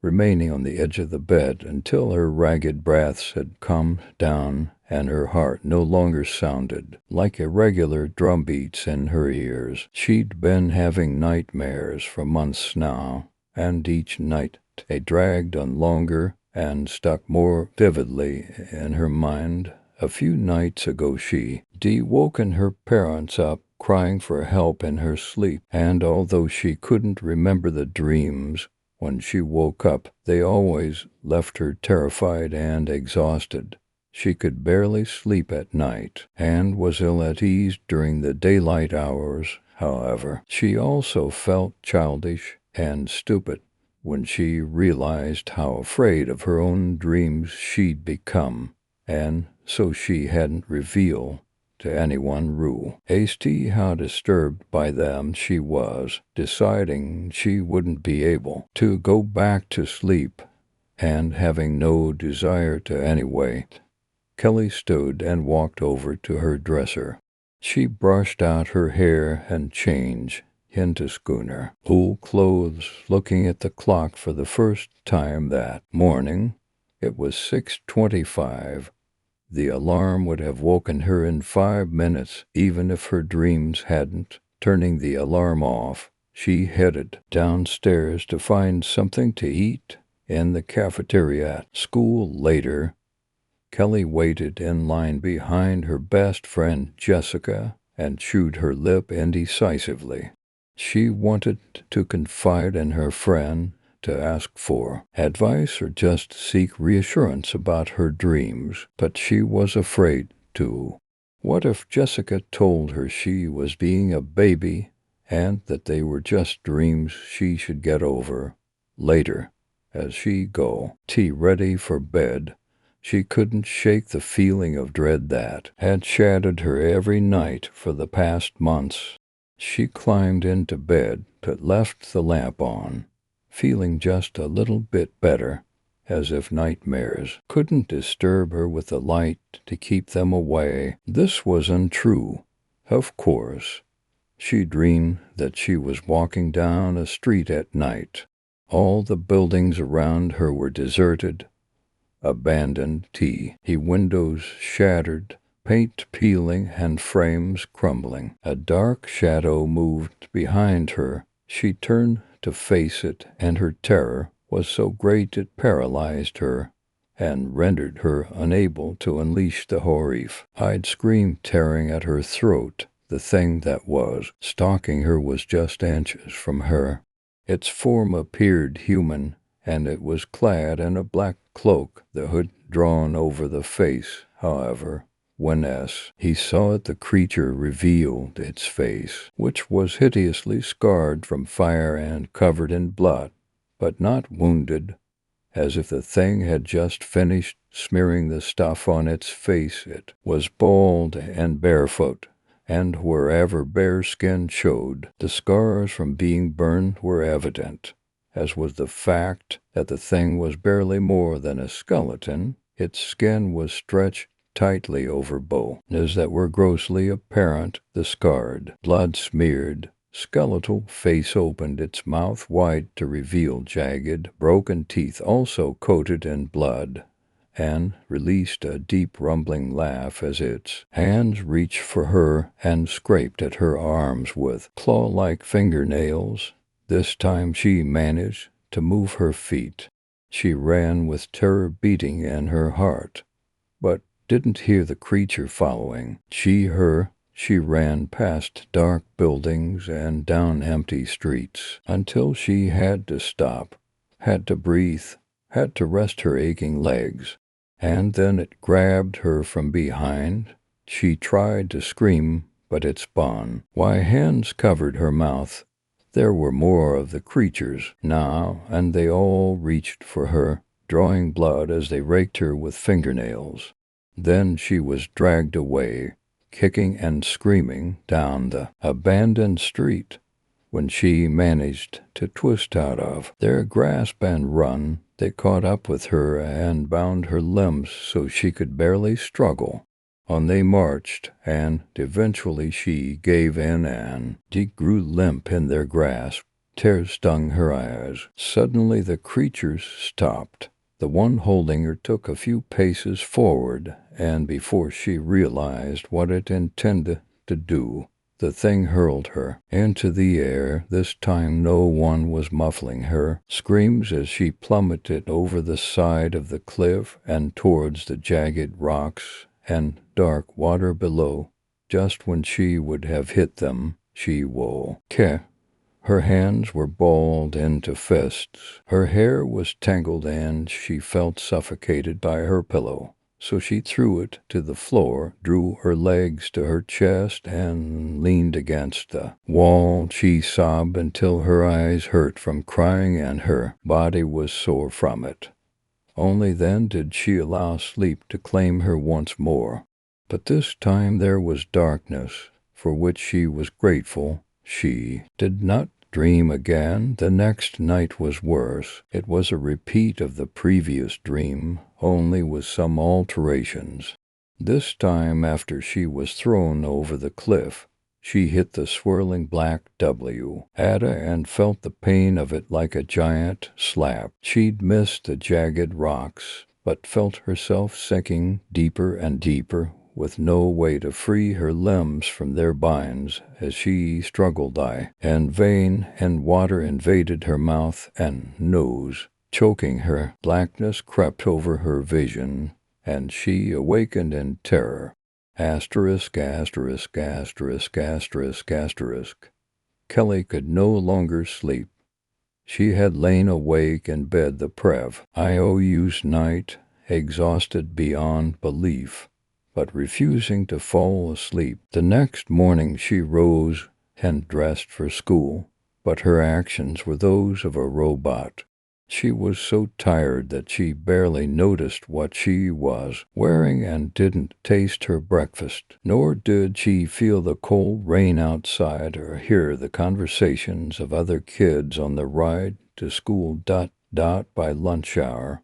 remaining on the edge of the bed until her ragged breaths had calmed down and her heart no longer sounded like irregular drumbeats in her ears. She'd been having nightmares for months now, and each night they dragged on longer and stuck more vividly in her mind. A few nights ago she'd woken her parents up crying for help in her sleep, and although she couldn't remember the dreams, when she woke up they always left her terrified and exhausted. She could barely sleep at night, and was ill at ease during the daylight hours. However, she also felt childish and stupid when she realized how afraid of her own dreams she'd become, and so she hadn't revealed to anyone hasty how disturbed by them she was, deciding she wouldn't be able to go back to sleep, and having no desire to anyway. Kelly stood and walked over to her dresser. She brushed out her hair and changed into schooner old clothes, looking at the clock for the first time that morning. It was 6:25. The alarm would have woken her in 5 minutes, even if her dreams hadn't. Turning the alarm off, she headed downstairs to find something to eat in the cafeteria at school. Later, Kelly waited in line behind her best friend Jessica and chewed her lip indecisively. She wanted to confide in her friend, to ask for advice or just seek reassurance about her dreams, but she was afraid to. What if Jessica told her she was being a baby and that they were just dreams she should get over later as she go tea ready for bed? She couldn't shake the feeling of dread that had shadowed her every night for the past months. She climbed into bed but left the lamp on, feeling just a little bit better, as if nightmares couldn't disturb her with the light to keep them away. This was untrue. Of course, she dreamed that she was walking down a street at night. All the buildings around her were deserted, abandoned, windows shattered, paint peeling and frames crumbling. A dark shadow moved behind her. She turned to face it, and her terror was so great it paralyzed her. and rendered her unable to unleash the horrified scream tearing at her throat. The thing that was stalking her was just inches from her. Its form appeared human, and it was clad in a black cloak, the hood drawn over the face. However, when he saw it, the creature revealed its face, which was hideously scarred from fire and covered in blood, but not wounded. As if the thing had just finished smearing the stuff on its face. It was bald and barefoot, and wherever bare skin showed, the scars from being burned were evident, as was the fact that the thing was barely more than a skeleton. Its skin was stretched tightly over bones that were grossly apparent. The scarred, blood-smeared, skeletal face opened its mouth wide to reveal jagged, broken teeth also coated in blood, and released a deep rumbling laugh as its hands reached for her and scraped at her arms with claw-like fingernails. This time she managed to move her feet. She ran with terror beating in her heart, but didn't hear the creature following. She ran past dark buildings and down empty streets until she had to stop, had to breathe, had to rest her aching legs. And then it grabbed her from behind. She tried to scream, but it spun. Hands covered her mouth. There were more of the creatures now, and they all reached for her, drawing blood as they raked her with fingernails. Then she was dragged away, kicking and screaming, down the abandoned street. When she managed to twist out of their grasp and run, they caught up with her and bound her limbs so she could barely struggle. On they marched, and eventually she gave in and grew limp in their grasp. Tears stung her eyes. Suddenly the creatures stopped. The one holding her took a few paces forward, and before she realized what it intended to do, the thing hurled her into the air. This time no one was muffling her screams as she plummeted over the side of the cliff and towards the jagged rocks and dark water below. Just when she would have hit them, she woke. Her hands were balled into fists. Her hair was tangled and she felt suffocated by her pillow. So she threw it to the floor, drew her legs to her chest, and leaned against the wall. She sobbed until her eyes hurt from crying and her body was sore from it. Only then did she allow sleep to claim her once more. But this time there was darkness, for which she was grateful. She did not dream again. The next night was worse. It was a repeat of the previous dream, only with some alterations. This time, after she was thrown over the cliff, she hit the swirling black W and felt the pain of it like a giant slap. She'd missed the jagged rocks, but felt herself sinking deeper and deeper, with no way to free her limbs from their binds as she struggled in vain, and water invaded her mouth and nose, choking her. Blackness crept over her vision, and she awakened in terror. Asterisk, asterisk, asterisk, asterisk, asterisk. Kelly could no longer sleep. She had lain awake in bed the previous night, exhausted beyond belief, but refusing to fall asleep. The next morning she rose and dressed for school, but her actions were those of a robot. She was so tired that she barely noticed what she was wearing and didn't taste her breakfast, nor did she feel the cold rain outside or hear the conversations of other kids on the ride to school. By lunch hour,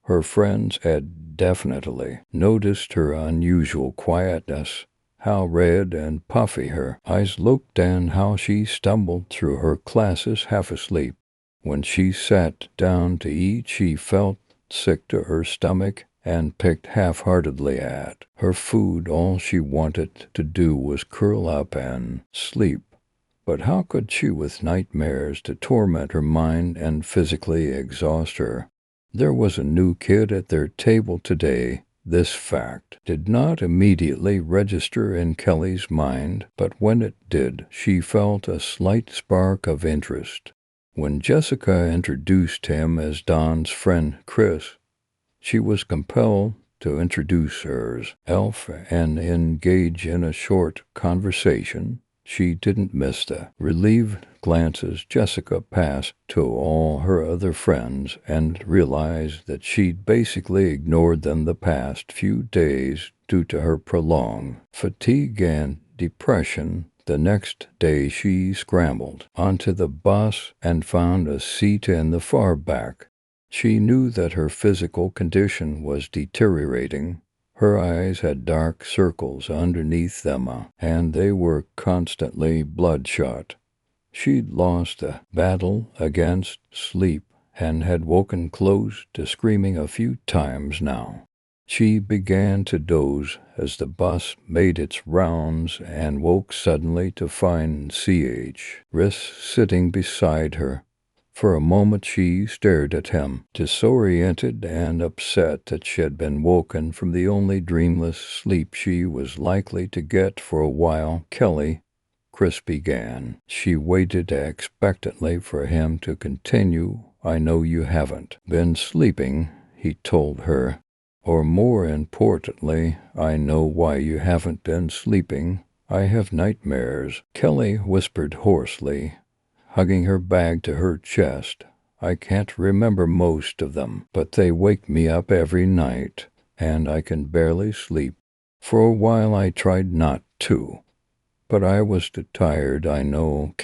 her friends had definitely noticed her unusual quietness, how red and puffy her eyes looked, and how she stumbled through her classes half asleep. When she sat down to eat, she felt sick to her stomach and picked half-heartedly at her food. All she wanted to do was curl up and sleep. But how could she with nightmares to torment her mind and physically exhaust her? There was a new kid at their table today. This fact did not immediately register in Kelly's mind, but when it did, she felt a slight spark of interest. When Jessica introduced him as Don's friend Chris, she was compelled to introduce herself and engage in a short conversation. She didn't miss the relieved glances Jessica passed to all her other friends and realized that she'd basically ignored them the past few days due to her prolonged fatigue and depression. The next day she scrambled onto the bus and found a seat in the far back. She knew that her physical condition was deteriorating. Her eyes had dark circles underneath them, and they were constantly bloodshot. She'd lost the battle against sleep and had woken close to screaming a few times now. She began to doze as the bus made its rounds and woke suddenly to find C.H. Riss sitting beside her. For a moment she stared at him, disoriented and upset that she had been woken from the only dreamless sleep she was likely to get for a while. "Kelly," Chris began. She waited expectantly for him to continue. "I know you haven't been sleeping," he told her. "Or more importantly, I know why you haven't been sleeping. I have nightmares," Kelly whispered hoarsely, hugging her bag to her chest. "I can't remember most of them, but they wake me up every night, and I can barely sleep. For a while I tried not to, but I was too tired, I know.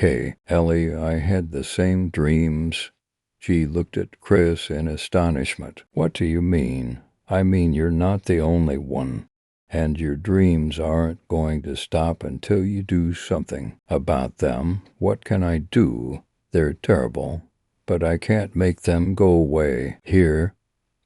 Ellie, I had the same dreams." She looked at Chris in astonishment. "What do you mean?" "I mean you're not the only one. And your dreams aren't going to stop until you do something about them." "What can I do? They're terrible, but I can't make them go away." "Here,"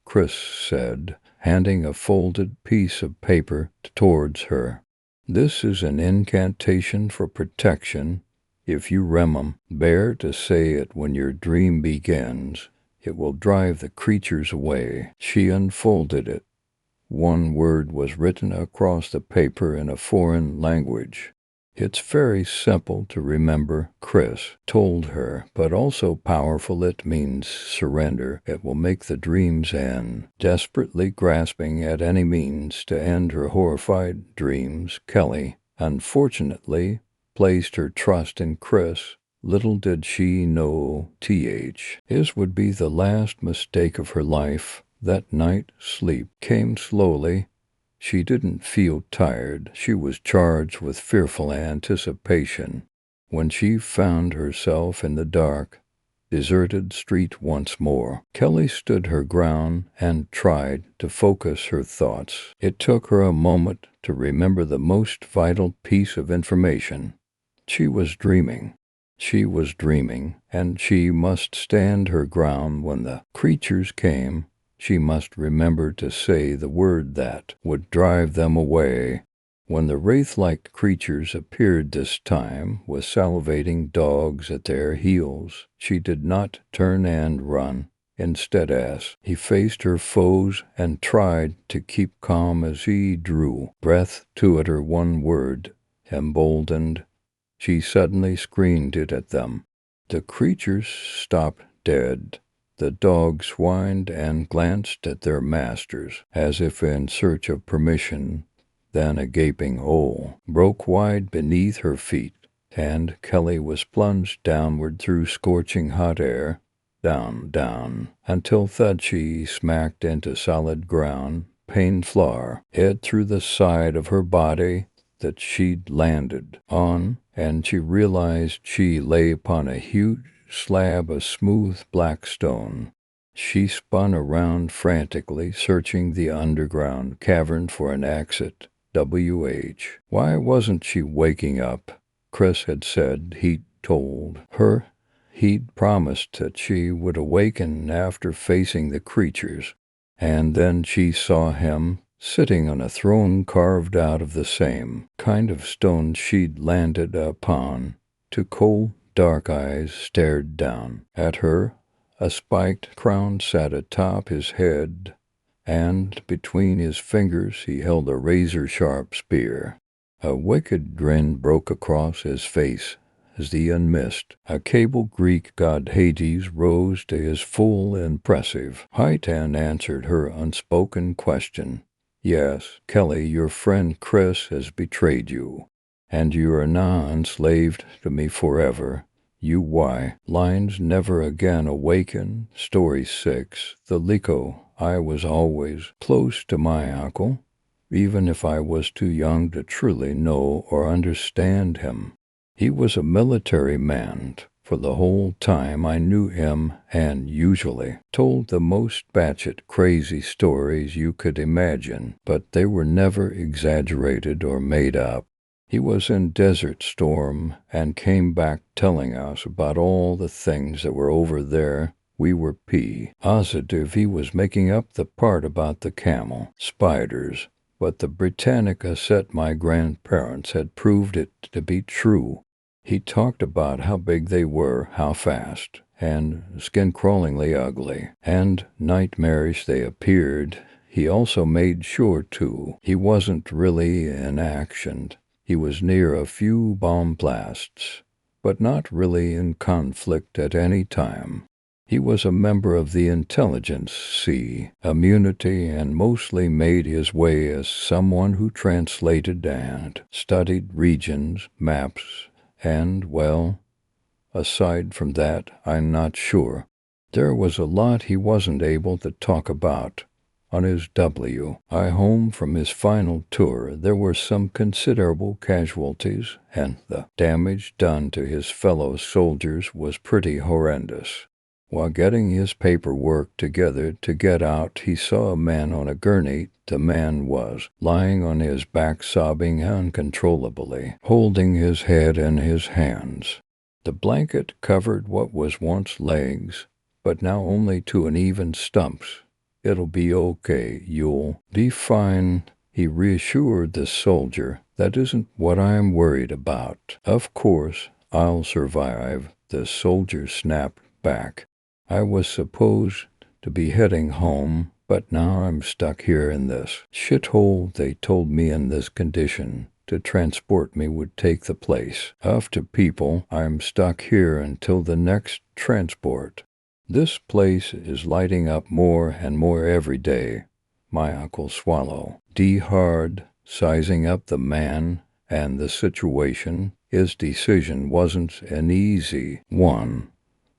Chris said, handing a folded piece of paper towards her. "This is an incantation for protection. If you remember to say it when your dream begins, it will drive the creatures away." She unfolded it. One word was written across the paper in a foreign language. "It's very simple to remember," Chris told her, "but also powerful. It means surrender. It will make the dreams end." Desperately grasping at any means to end her horrified dreams, Kelly, unfortunately, placed her trust in Chris. Little did she know his would be the last mistake of her life. That night, sleep came slowly. She didn't feel tired. She was charged with fearful anticipation. When she found herself in the dark, deserted street once more, Kelly stood her ground and tried to focus her thoughts. It took her a moment to remember the most vital piece of information. She was dreaming. She was dreaming, and she must stand her ground when the creatures came. She must remember to say the word that would drive them away. When the wraith-like creatures appeared this time, with salivating dogs at their heels, she did not turn and run. Instead, as he faced her foes and tried to keep calm as he drew breath to utter one word, emboldened, she suddenly screamed it at them. The creatures stopped dead. The dogs whined and glanced at their masters, as if in search of permission. Then a gaping hole broke wide beneath her feet, and Kelly was plunged downward through scorching hot air. Down, down, until thud she smacked into solid ground. Pain floor hid through the side of her body that she'd landed on, and she realized she lay upon a huge slab of smooth black stone. She spun around frantically, searching the underground cavern for an exit. Why wasn't she waking up? Chris had said he'd told her. He'd promised that she would awaken after facing the creatures. And then she saw him sitting on a throne carved out of the same kind of stone she'd landed upon. Two cold, dark eyes stared down at her, A spiked crown sat atop his head, and between his fingers he held a razor-sharp spear. A wicked grin broke across his face as the unmissed, a cable Greek god Hades rose to his full impressive height and answered her unspoken question. Yes, Kelly, your friend Chris has betrayed you, and you are now enslaved to me forever. You why? Lines never again awaken. Story 6. The Lico. I was always close to my uncle, even if I was too young to truly know or understand him. He was a military man for the whole time I knew him, and usually told the most batshit crazy stories you could imagine, but they were never exaggerated or made up. He was in Desert Storm and came back telling us about all the things that were over there. We were positive he was making up the part about the camel spiders, but the Britannica said my grandparents had proved it to be true. He talked about how big they were, how fast, and skin-crawlingly ugly, and nightmarish they appeared. He also made sure, too, he wasn't really in action. He was near a few bomb blasts, but not really in conflict at any time. He was a member of the intelligence community and mostly made his way as someone who translated and studied regions, maps, and, well, aside from that, I'm not sure. There was a lot he wasn't able to talk about. On his home from his final tour, there were some considerable casualties, and the damage done to his fellow soldiers was pretty horrendous. While getting his paperwork together to get out, he saw a man on a gurney. The man was lying on his back, sobbing uncontrollably, holding his head in his hands. The blanket covered what was once legs, but now only to uneven stumps. It'll be okay. You'll be fine, he reassured the soldier. That isn't what I'm worried about. Of course, I'll survive, the soldier snapped back. I was supposed to be heading home, but now I'm stuck here in this shithole. They told me in this condition to transport me would take the place of two people. I'm stuck here until the next transport. This place is lighting up more and more every day. My uncle swallowed hard, sizing up the man and the situation. His decision wasn't an easy one,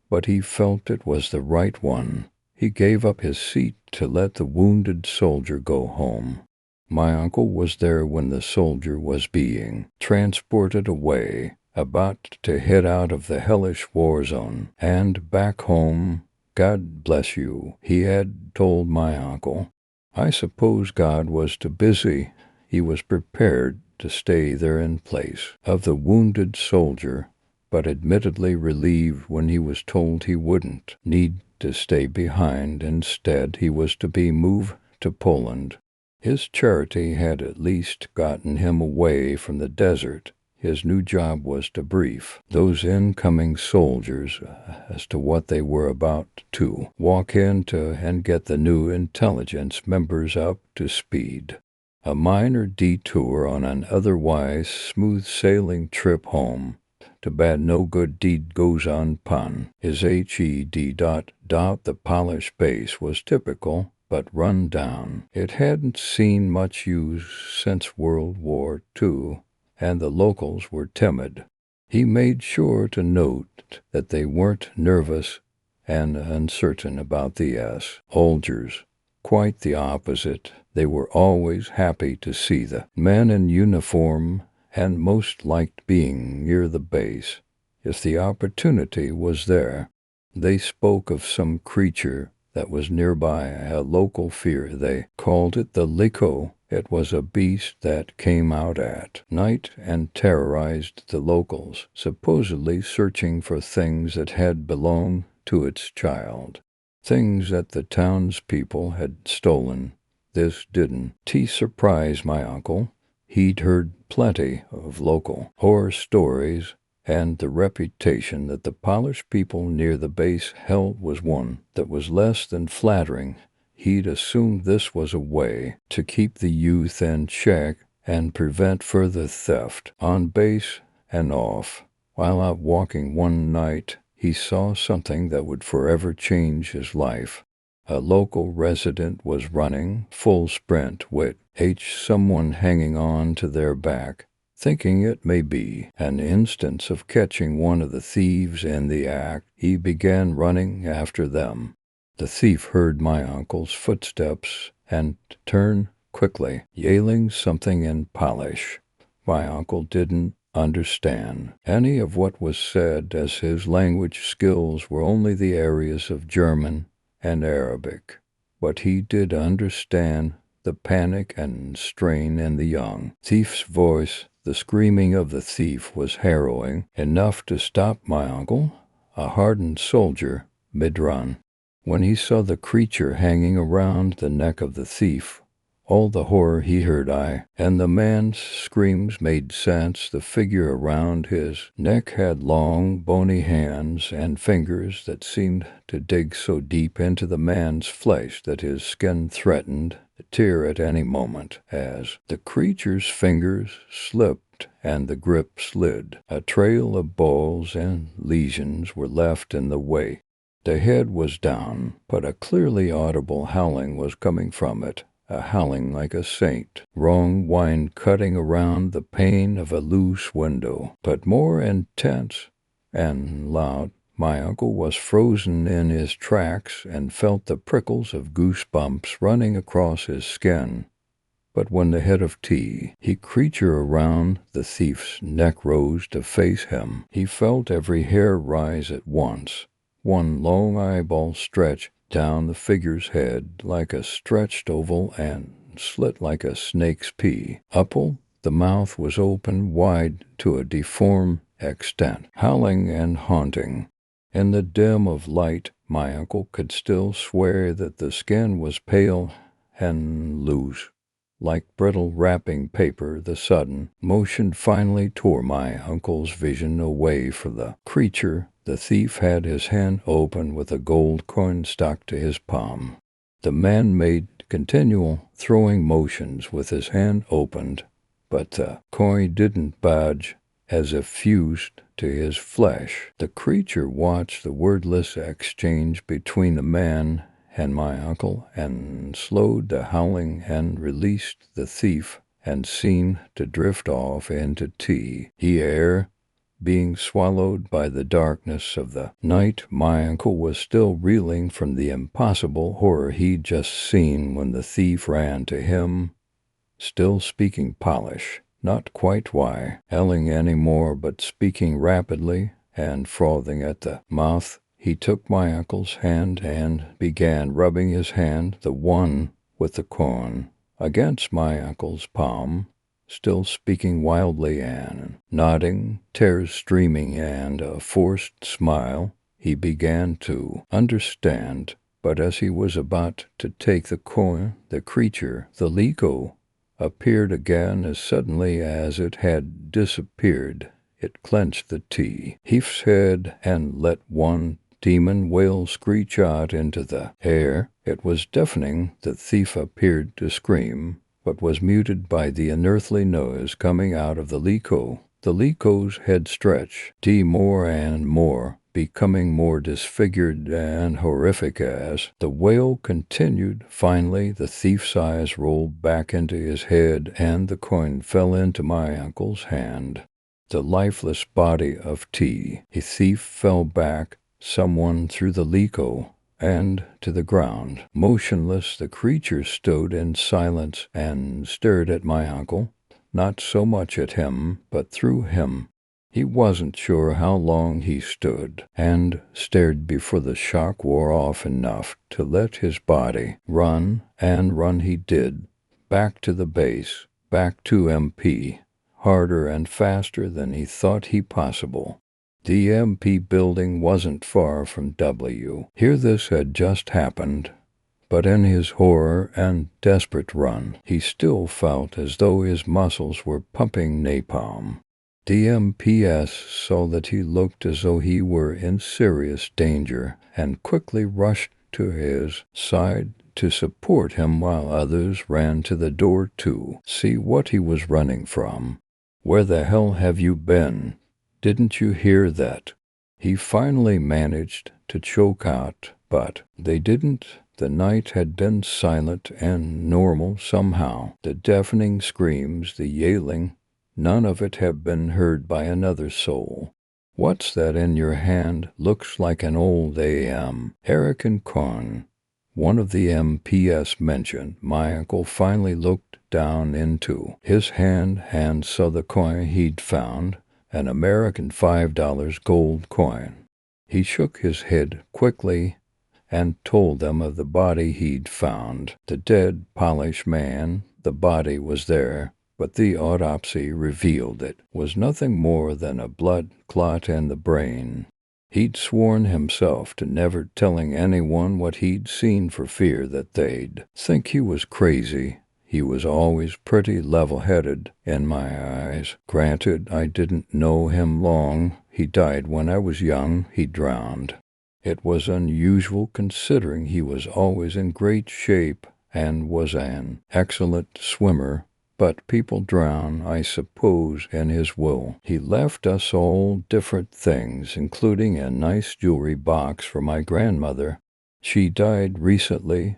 but he felt it was the right one. He gave up his seat to let the wounded soldier go home. My uncle was there when the soldier was being transported away, about to head out of the hellish war zone and back home. God bless you, he had told my uncle. I suppose God was too busy. He was prepared to stay there in place of the wounded soldier, but admittedly relieved when he was told he wouldn't need to stay behind. Instead, he was to be moved to Poland. His charity had at least gotten him away from the desert. His new job was to brief those incoming soldiers as to what they were about to walk into and get the new intelligence members up to speed. A minor detour on an otherwise smooth-sailing trip home. Too bad no good deed goes unpunished. His the polished base was typical, but run down. It hadn't seen much use since World War II, and the locals were timid. He made sure to note that they weren't nervous and uncertain about the soldiers. Quite the opposite. They were always happy to see the men in uniform and most liked being near the base if the opportunity was there. They spoke of some creature that was nearby, a local fear. They called it the Lico. It was a beast that came out at night and terrorized the locals, supposedly searching for things that had belonged to its child, things that the townspeople had stolen. This didn't surprise my uncle. He'd heard plenty of local horror stories, and the reputation that the polished people near the base held was one that was less than flattering. He'd assumed this was a way to keep the youth in check and prevent further theft on base and off. While out walking one night, he saw something that would forever change his life. A local resident was running full sprint with someone hanging on to their back. Thinking it may be an instance of catching one of the thieves in the act, he began running after them. The thief heard my uncle's footsteps and turned quickly, yelling something in Polish. My uncle didn't understand any of what was said, as his language skills were only the areas of German and Arabic. But he did understand the panic and strain in the young thief's voice. The screaming of the thief was harrowing enough to stop my uncle, a hardened soldier, mid-run. When he saw the creature hanging around the neck of the thief, all the horror he heard and the man's screams made sense. The figure around his neck had long, bony hands and fingers that seemed to dig so deep into the man's flesh that his skin threatened to tear at any moment. As the creature's fingers slipped and the grip slid, a trail of boils and lesions were left in the wake. The head was down, but a clearly audible howling was coming from it. A howling like a saint, wrong wind cutting around the pane of a loose window, but more intense and loud. My uncle was frozen in his tracks and felt the prickles of goosebumps running across his skin. But when the head of the creature around the thief's neck rose to face him, he felt every hair rise at once. One long eyeball stretched down the figure's head like a stretched oval and slit like a snake's pea. The mouth was open wide to a deformed extent, howling and haunting. In the dim of light, my uncle could still swear that the skin was pale and loose, like brittle wrapping paper. The sudden motion finally tore my uncle's vision away from the creature. The thief had his hand open with a gold coin stuck to his palm. The man made continual throwing motions with his hand opened, but the coin didn't budge, as if fused to his flesh. The creature watched the wordless exchange between the man and my uncle, and slowed the howling and released the thief, and seemed to drift off into the air, being swallowed by the darkness of the night. My uncle was still reeling from the impossible horror he'd just seen when the thief ran to him, still speaking Polish, not quite yelling any more, but speaking rapidly and frothing at the mouth. He took my uncle's hand and began rubbing his hand, the one with the coin, against my uncle's palm, still speaking wildly and nodding, tears streaming, and a forced smile. He began to understand, but as he was about to take the coin, the creature, the Liko, appeared again as suddenly as it had disappeared. It clenched the thief's head and let one demon wail screech out into the air. It was deafening. The thief appeared to scream, but was muted by the unearthly noise coming out of the Liko. The Liko's head stretched more and more, becoming more disfigured and horrific as the wail continued. Finally, the thief's eyes rolled back into his head, and the coin fell into my uncle's hand. The lifeless body of a thief fell back, someone through the Liko, and to the ground. Motionless, the creature stood in silence and stared at my uncle, not so much at him, but through him. He wasn't sure how long he stood and stared before the shock wore off enough to let his body run, and run he did, back to the base, back to MP, harder and faster than he thought he possible. The MP building wasn't far from W. Here this had just happened, but in his horror and desperate run, he still felt as though his muscles were pumping napalm. DMPS saw that he looked as though he were in serious danger and quickly rushed to his side to support him while others ran to the door to see what he was running from. "Where the hell have you been? Didn't you hear that?" He finally managed to choke out, but they didn't. The night had been silent and normal somehow. The deafening screams, the yelling, none of it had been heard by another soul. "What's that in your hand? Looks like an old AM. Eric and Con." One of the MPS mentioned. My uncle finally looked down into his hand and saw the coin he'd found, an American $5 gold coin. He shook his head quickly and told them of the body he'd found. The dead Polish man, the body was there, but the autopsy revealed it was nothing more than a blood clot in the brain. He'd sworn himself to never telling anyone what he'd seen for fear that they'd think he was crazy. He was always pretty level-headed in my eyes. Granted, I didn't know him long. He died when I was young. He drowned. It was unusual considering he was always in great shape and was an excellent swimmer. But people drown, I suppose, in his will. He left us all different things, including a nice jewelry box for my grandmother. She died recently,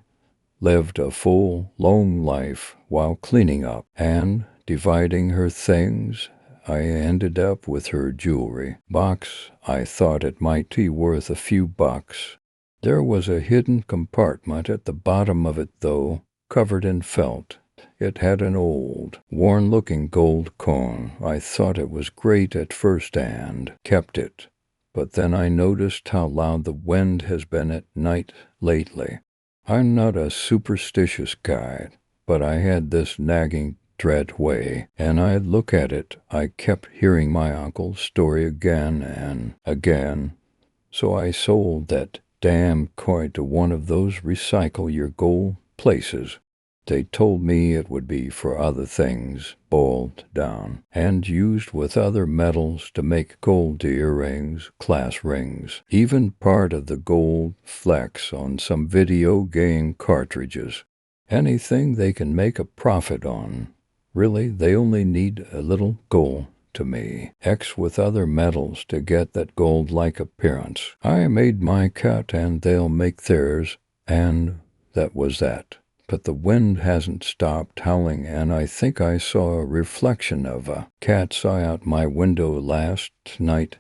lived a full, long life while cleaning up and dividing her things. I ended up with her jewelry box. I thought it might be worth a few bucks. There was a hidden compartment at the bottom of it, though, covered in felt. It had an old, worn-looking gold coin. I thought it was great at first and kept it. But then I noticed how loud the wind has been at night lately. I'm not a superstitious guy, but I had this nagging dread way, and I'd look at it. I kept hearing my uncle's story again and again, so I sold that damn coin to one of those recycle your gold places. They told me it would be for other things, boiled down, and used with other metals to make gold earrings, class rings, even part of the gold flecks on some video game cartridges. Anything they can make a profit on. Really, they only need a little gold to me. X with other metals to get that gold-like appearance. I made my cut and they'll make theirs, and that was that. But the wind hasn't stopped howling, and I think I saw a reflection of a cat's eye out my window last night.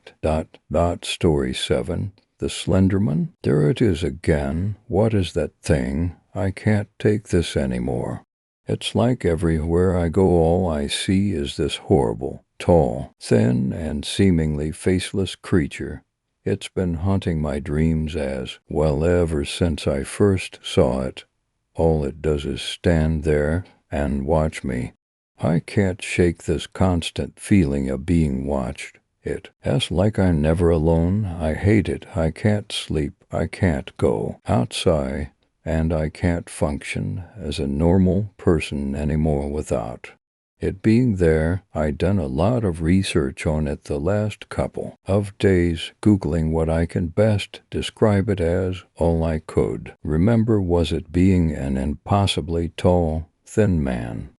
Story 7. The Slenderman? There it is again. What is that thing? I can't take this anymore. It's like everywhere I go all I see is this horrible, tall, thin, and seemingly faceless creature. It's been haunting my dreams as well ever since I first saw it. All it does is stand there and watch me. I can't shake this constant feeling of being watched. It's like I'm never alone. I hate it. I can't sleep. I can't go outside. And I can't function as a normal person anymore without it being there. I done a lot of research on it the last couple of days, Googling what I can best describe it as. All I could remember was it being an impossibly tall, thin man.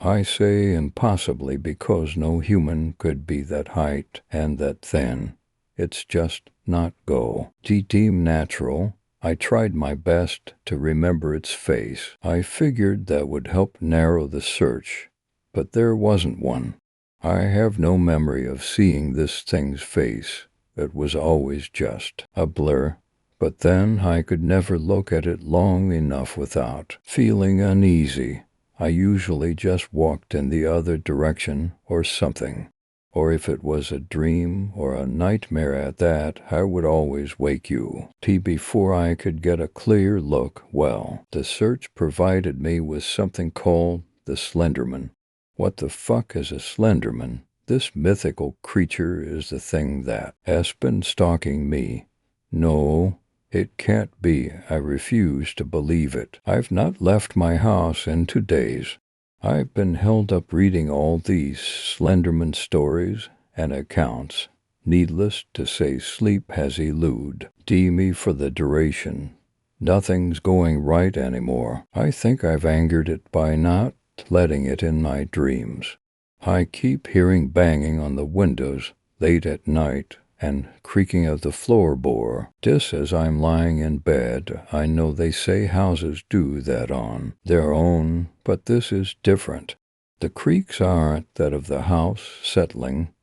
I say impossibly because no human could be that height and that thin. It's just not deemed natural. I tried my best to remember its face. I figured that would help narrow the search, but there wasn't one. I have no memory of seeing this thing's face. It was always just a blur. But then I could never look at it long enough without feeling uneasy. I usually just walked in the other direction or something. Or if it was a dream or a nightmare at that, I would always wake you before I could get a clear look. Well, the search provided me with something called the Slenderman. What the fuck is a Slenderman? This mythical creature is the thing that has been stalking me. No, it can't be. I refuse to believe it. I've not left my house in 2 days. I've been held up reading all these Slenderman stories, and accounts. Needless to say, sleep has eluded me for the duration. Nothing's going right anymore. I think I've angered it by not letting it in my dreams. I keep hearing banging on the windows late at night and creaking of the floorboard. Just as I'm lying in bed, I know they say houses do that on their own, but this is different. The creaks aren't that of the house settling.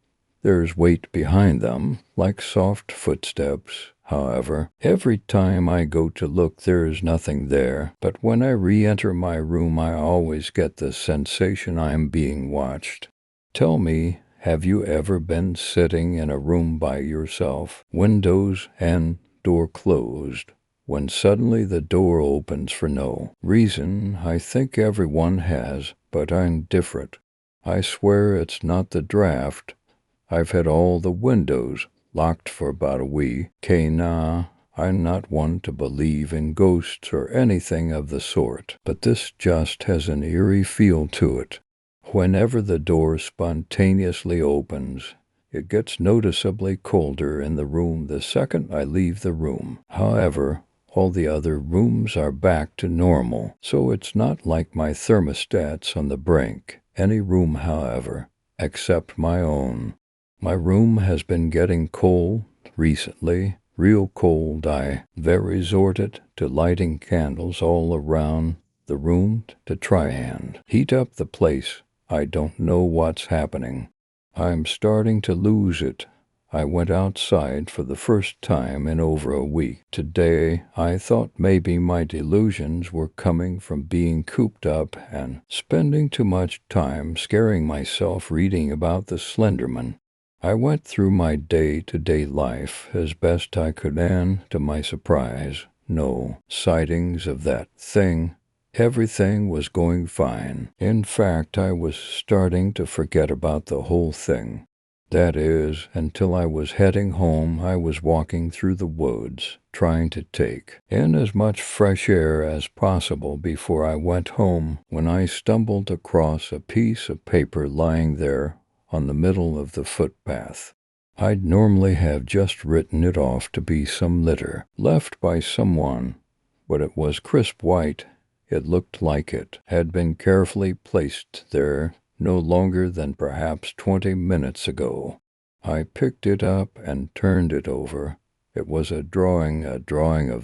There's weight behind them, like soft footsteps. However, every time I go to look, there is nothing there. But when I re-enter my room, I always get the sensation I am being watched. Tell me, have you ever been sitting in a room by yourself, windows and door closed, when suddenly the door opens for no reason? I think everyone has, but I'm different. I swear it's not the draft. I've had all the windows locked for about a week. Nah, I'm not one to believe in ghosts or anything of the sort, but this just has an eerie feel to it. Whenever the door spontaneously opens, it gets noticeably colder in the room the second I leave the room. However, all the other rooms are back to normal, so it's not like my thermostat's on the brink. Any room, however, except my own. My room has been getting cold recently, real cold. I've resorted to lighting candles all around the room to try and heat up the place. I don't know what's happening. I'm starting to lose it. I went outside for the first time in over a week today. I thought maybe my delusions were coming from being cooped up and spending too much time scaring myself reading about the Slenderman. I went through my day-to-day life as best I could, and to my surprise, no sightings of that thing. Everything was going fine. In fact, I was starting to forget about the whole thing. That is, until I was heading home. I was walking through the woods, trying to take in as much fresh air as possible before I went home, when I stumbled across a piece of paper lying there on the middle of the footpath. I'd normally have just written it off to be some litter left by someone, but it was crisp white. It looked like it had been carefully placed there no longer than perhaps 20 minutes ago. I picked it up and turned it over. It was a drawing of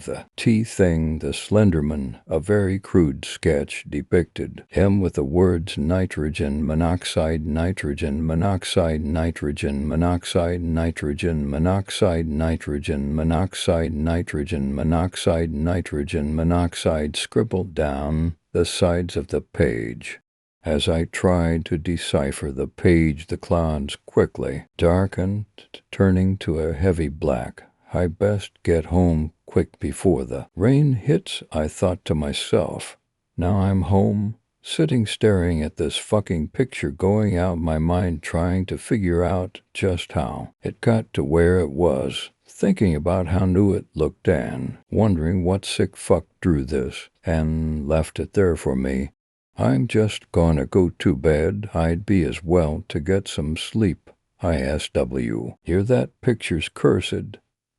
the thing, the Slenderman. A very crude sketch depicted him with the words nitrogen monoxide, nitrogen monoxide, nitrogen monoxide, nitrogen monoxide, nitrogen monoxide, nitrogen monoxide, nitrogen monoxide scribbled down the sides of the page. As I tried to decipher the page, the clouds quickly darkened, turning to a heavy black. I best get home quick before the rain hits, I thought to myself. Now I'm home, sitting staring at this fucking picture, going out my mind trying to figure out just how it got to where it was, thinking about how new it looked and wondering what sick fuck drew this and left it there for me. I'm just gonna go to bed. I'd be as well to get some sleep. ISW. Hear that picture's cursed.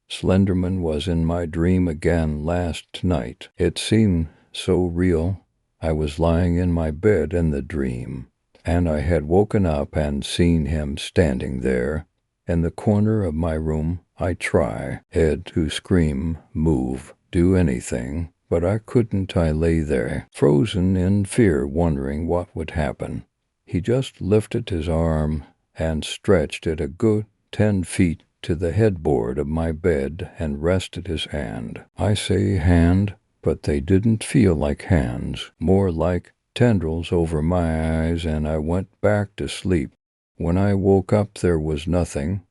Slenderman was in my dream again last night. It seemed so real. I was lying in my bed in the dream, and I had woken up and seen him standing there in the corner of my room. I tried to scream, move, do anything, but I couldn't. I lay there, frozen in fear, wondering what would happen. He just lifted his arm and stretched it a good 10 feet to the headboard of my bed and rested his hand. I say hand, but they didn't feel like hands, more like tendrils over my eyes, and I went back to sleep. When I woke up, there was nothing.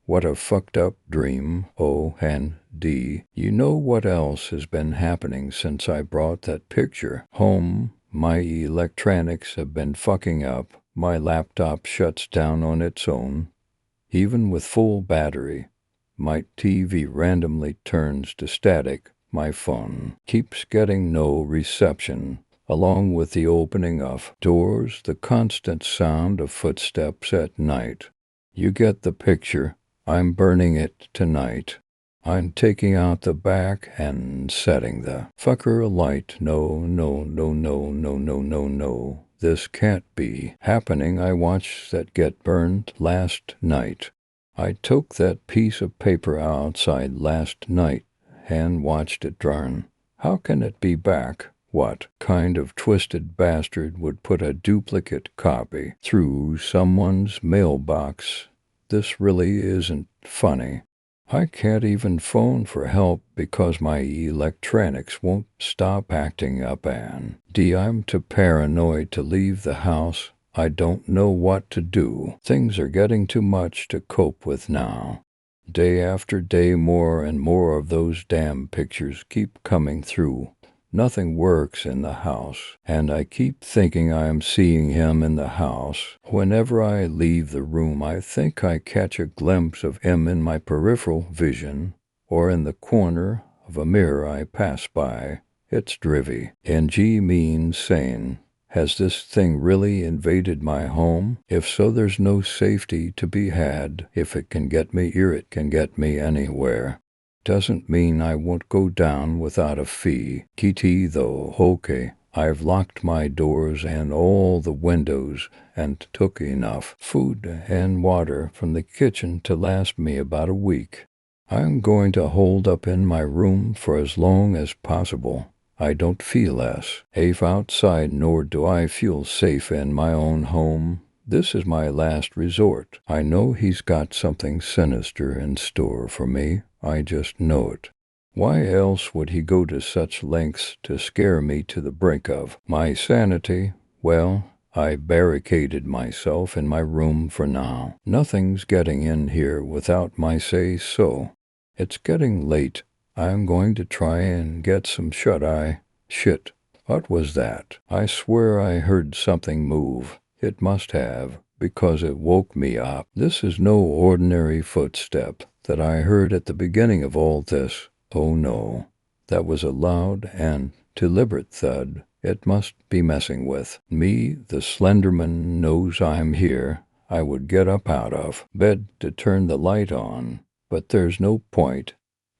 What a fucked up dream. Oh, and D, you know what else has been happening since I brought that picture home? My electronics have been fucking up. My laptop shuts down on its own, even with full battery. My TV randomly turns to static. My phone keeps getting no reception, along with the opening of doors, the constant sound of footsteps at night. You get the picture. I'm burning it tonight. I'm taking out the back and setting the fucker alight. No, no, no, no, no, no, no, no. This can't be happening. I watched that get burned last night. I took that piece of paper outside last night and watched it burn. How can it be back? What kind of twisted bastard would put a duplicate copy through someone's mailbox? This really isn't funny. I can't even phone for help because my electronics won't stop acting up, and I'm too paranoid to leave the house. I don't know what to do. Things are getting too much to cope with now. Day after day, more and more of those damn pictures keep coming through. Nothing works in the house, and I keep thinking I am seeing him in the house. Whenever I leave the room, I think I catch a glimpse of him in my peripheral vision, or in the corner of a mirror I pass by. It's drivy. NG means sane. Has this thing really invaded my home? If so, there's no safety to be had. If it can get me here, it can get me anywhere. Doesn't mean I won't go down without a fee. Kitty though, okay. I've locked my doors and all the windows and took enough food and water from the kitchen to last me about a week. I'm going to hold up in my room for as long as possible. I don't feel as safe outside, nor do I feel safe in my own home. This is my last resort. I know he's got something sinister in store for me. I just know it. Why else would he go to such lengths to scare me to the brink of my sanity? Well, I barricaded myself in my room for now. Nothing's getting in here without my say-so. It's getting late. I'm going to try and get some shut-eye. Shit. What was that? I swear I heard something move. It must have, because it woke me up. This is no ordinary footstep that I heard at the beginning of all this. Oh no, that was a loud and deliberate thud. It must be messing with me. The Slenderman knows I'm here. I would get up out of bed to turn the light on, but there's no point.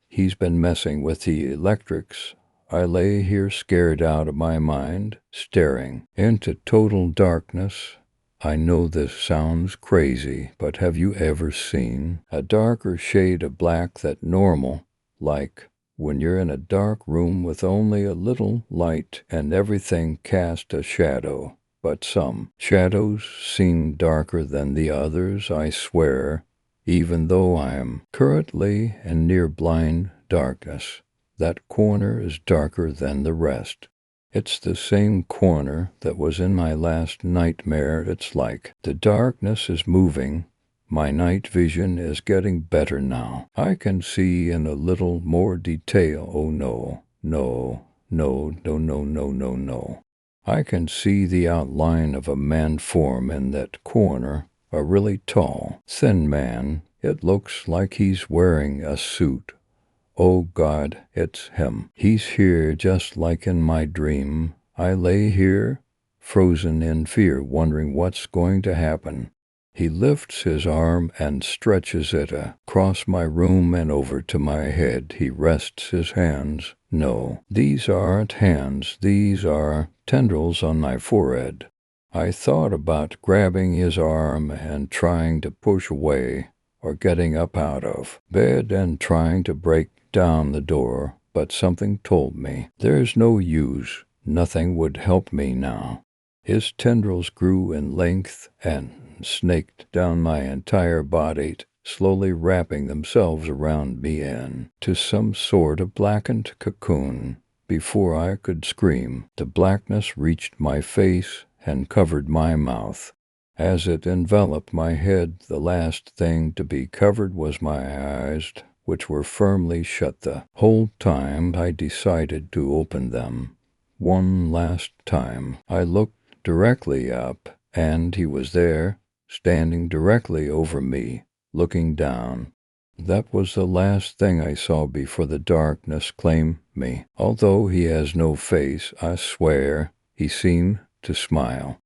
He's been messing with the electrics. I lay here scared out of my mind, staring into total darkness. I know this sounds crazy, but have you ever seen a darker shade of black than normal? Like when you're in a dark room with only a little light and everything casts a shadow. But some shadows seem darker than the others, I swear, even though I am currently in near blind darkness. That corner is darker than the rest. It's the same corner that was in my last nightmare. It's like the darkness is moving. My night vision is getting better now. I can see in a little more detail. Oh no, no, no, no, no, no, no, no. I can see the outline of a man form in that corner, a really tall, thin man. It looks like he's wearing a suit. Oh God, it's him. He's here just like in my dream. I lay here, frozen in fear, wondering what's going to happen. He lifts his arm and stretches it across my room and over to my head. He rests his hands. No, these aren't hands. These are tendrils on my forehead. I thought about grabbing his arm and trying to push away, or getting up out of bed and trying to break down the door, but something told me there's no use. Nothing would help me now. His tendrils grew in length and snaked down my entire body, slowly wrapping themselves around me into some sort of blackened cocoon. Before I could scream, the blackness reached my face and covered my mouth. As it enveloped my head, the last thing to be covered was my eyes, which were firmly shut the whole time I decided to open them. One last time, I looked directly up, and he was there, standing directly over me, looking down. That was the last thing I saw before the darkness claimed me. Although he has no face, I swear he seemed to smile.